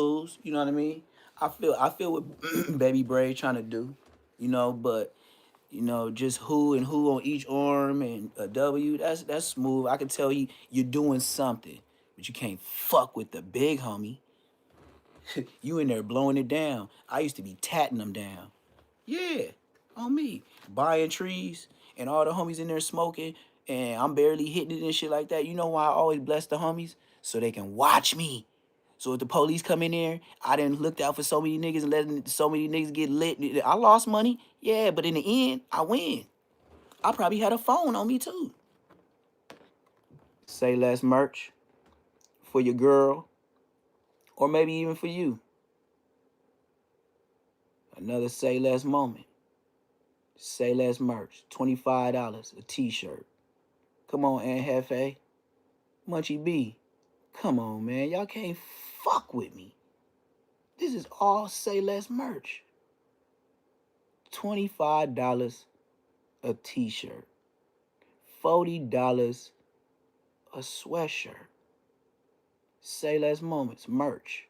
you know what I mean? I feel what Baby Brave trying to do, you know, but you know, just who on each arm and a W, that's smooth. I can tell you're doing something, but you can't fuck with the big homie. You in there blowing it down. I used to be tatting them down. Yeah, on me. Buying trees and all the homies in there smoking and I'm barely hitting it and shit like that. You know why I always bless the homies? So they can watch me. So if the police come in there, I done looked out for so many niggas and letting so many niggas get lit. I lost money, yeah, but in the end, I win. I probably had a phone on me too. Say Less merch for your girl or maybe even for you. Another Say Less moment. Say Less merch, $25 a t-shirt. Come on, Aunt Hefe. Munchie B. Come on, man. Y'all can't fuck with me. This is all Say Less merch. $25 a t-shirt. $40 a sweatshirt. Say Less moments, merch.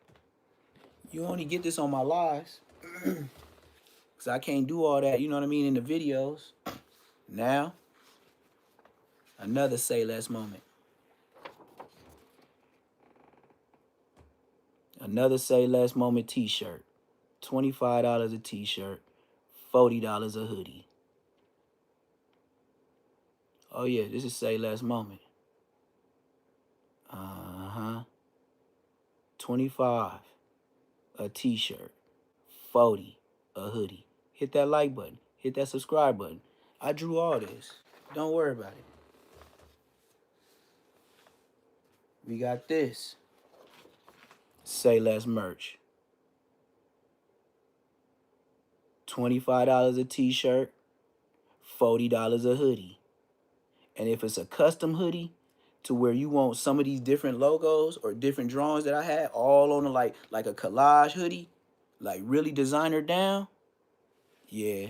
You only get this on my lives. Because I can't do all that, you know what I mean, in the videos. Now, another Say Less moment. Another Say Less moment t-shirt. $25 a t-shirt. $40 a hoodie. Oh yeah, this is Say Less moment. Uh-huh. 25 a t-shirt. 40 a hoodie. Hit that like button. Hit that subscribe button. I drew all this. Don't worry about it. We got this. Say Less merch. $25 a t-shirt, $40 a hoodie. And if it's a custom hoodie to where you want some of these different logos or different drawings that I had all on like a collage hoodie, like really designer down, yeah,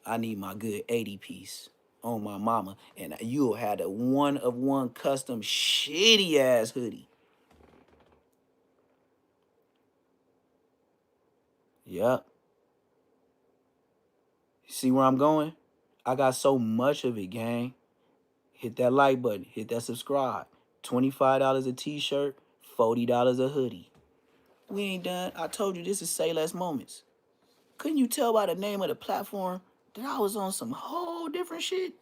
I need my good 80 piece on my mama. And you'll have a one of one custom shitty ass hoodie. Yep. See where I'm going? I got so much of it, gang. Hit that like button. Hit that subscribe. $25 a t-shirt, $40 a hoodie. We ain't done. I told you this is Say Less Moments. Couldn't you tell by the name of the platform that I was on some whole different shit?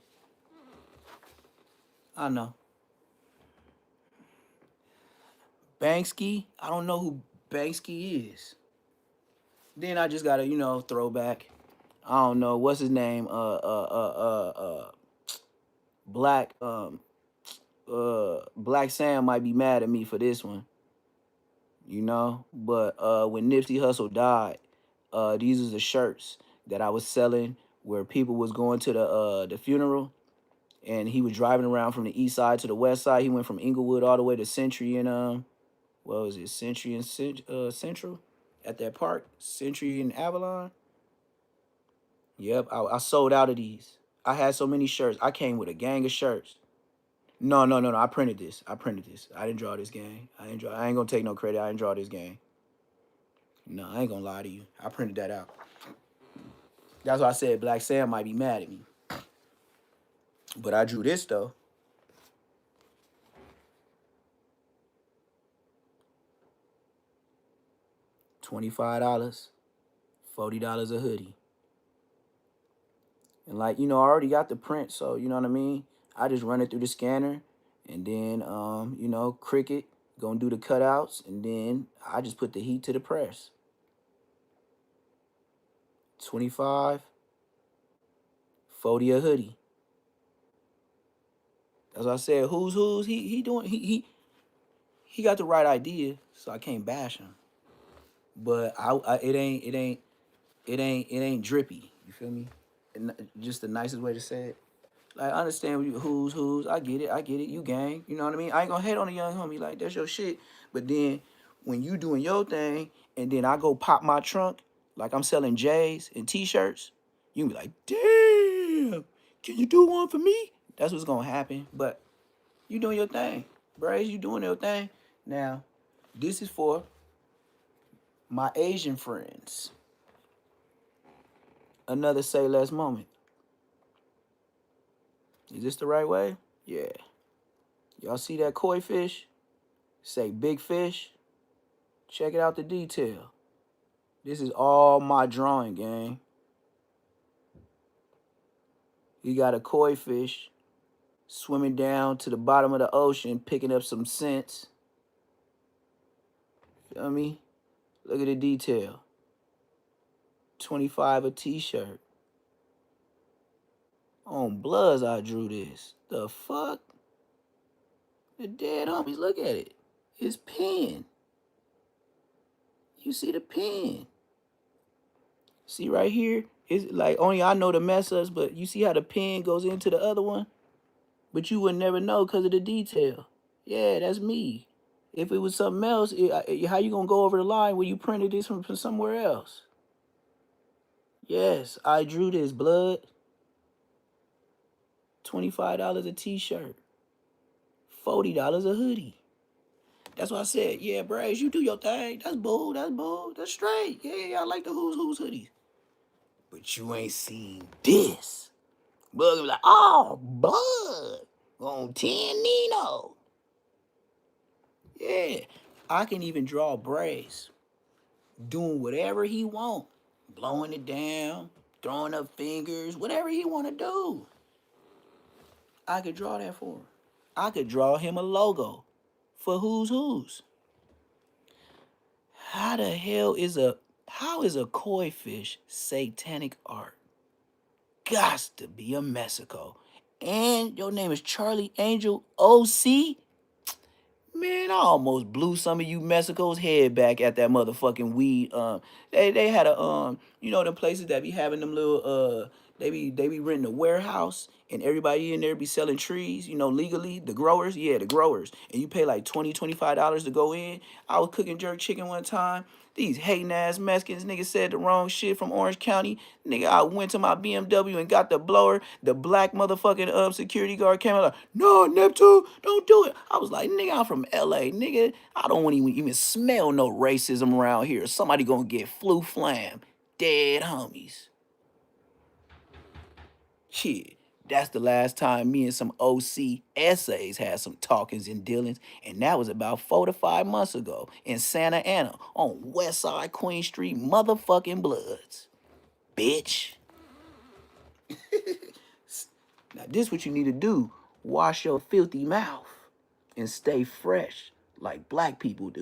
I know. Banksy, I don't know who Banksy is. Then I just gotta, throw back. I don't know what's his name. Black Black Sam might be mad at me for this one, But when Nipsey Hussle died, these are the shirts that I was selling where people was going to the funeral, and he was driving around from the east side to the west side. He went from Inglewood all the way to Century and what was it, Century and Central at that park, Century and Avalon. Yep, I sold out of these. I had so many shirts. I came with a gang of shirts. No. I printed this. I didn't draw this gang. I ain't gonna take no credit. I didn't draw this gang. No, I ain't gonna lie to you. I printed that out. That's why I said Black Sam might be mad at me. But I drew this though. $25, $40 a hoodie. And I already got the print, so you know what I mean? I just run it through the scanner and then Cricut, gonna do the cutouts, and then I just put the heat to the press. 25, 40 a hoodie. As I said, who's he got the right idea, so I can't bash him. But it ain't drippy. You feel me? And just the nicest way to say it. Like, I understand who's. I get it. You gang. You know what I mean? I ain't gonna hate on a young homie. Like, that's your shit. But then when you doing your thing, and then I go pop my trunk, like I'm selling J's and T-shirts, you can be like, damn, can you do one for me? That's what's gonna happen. But you doing your thing. Braze, you doing your thing. Now, this is for my Asian friends. Another Say Less moment. Is this the right way? Yeah. Y'all see that koi fish? Say big fish. Check it out, the detail. This is all my drawing, gang. You got a koi fish swimming down to the bottom of the ocean, picking up some scents. Feel me? Look at the detail. 25 a t-shirt. On Bloods, I drew this. The fuck? The dead homies, look at it. His pen. You see the pen. See right here? It's like, only I know the mess ups, but you see how the pen goes into the other one? But you would never know because of the detail. Yeah, that's me. If it was something else, how you gonna go over the line when you printed this from somewhere else? Yes, I drew this, blood. $25 a t-shirt. $40 a hoodie. That's what I said. Yeah, Braze, you do your thing. That's bull. That's straight. Yeah, I like the who's hoodies. But you ain't seen this. Bug be like, oh, blood. On 10 Nino. Yeah. I can even draw Braze doing whatever he want. Blowing it down, throwing up fingers, whatever he want to do. I could draw that for him. I could draw him a logo for who's. How is a koi fish satanic art? Gots to be a Mexico. And your name is Charlie Angel OC? Man, I almost blew some of you Mexico's head back at that motherfucking weed. They had a them places that be having them little they be renting a warehouse and everybody in there be selling trees, legally. The growers, the growers. And you pay like $25 to go in. I was cooking jerk chicken one time. These hating ass Mexicans, nigga said the wrong shit from Orange County. Nigga, I went to my BMW and got the blower. The black motherfucking security guard came out like, no, Neptune, don't do it. I was like, nigga, I'm from LA. Nigga, I don't want to even smell no racism around here. Somebody gonna get flu flam. Dead homies. Shit. That's the last time me and some OC essays had some talkings and dealings, and that was about 4 to 5 months ago in Santa Ana on West Side Queen Street, motherfucking Bloods. Bitch. Now this what you need to do. Wash your filthy mouth and stay fresh like black people do.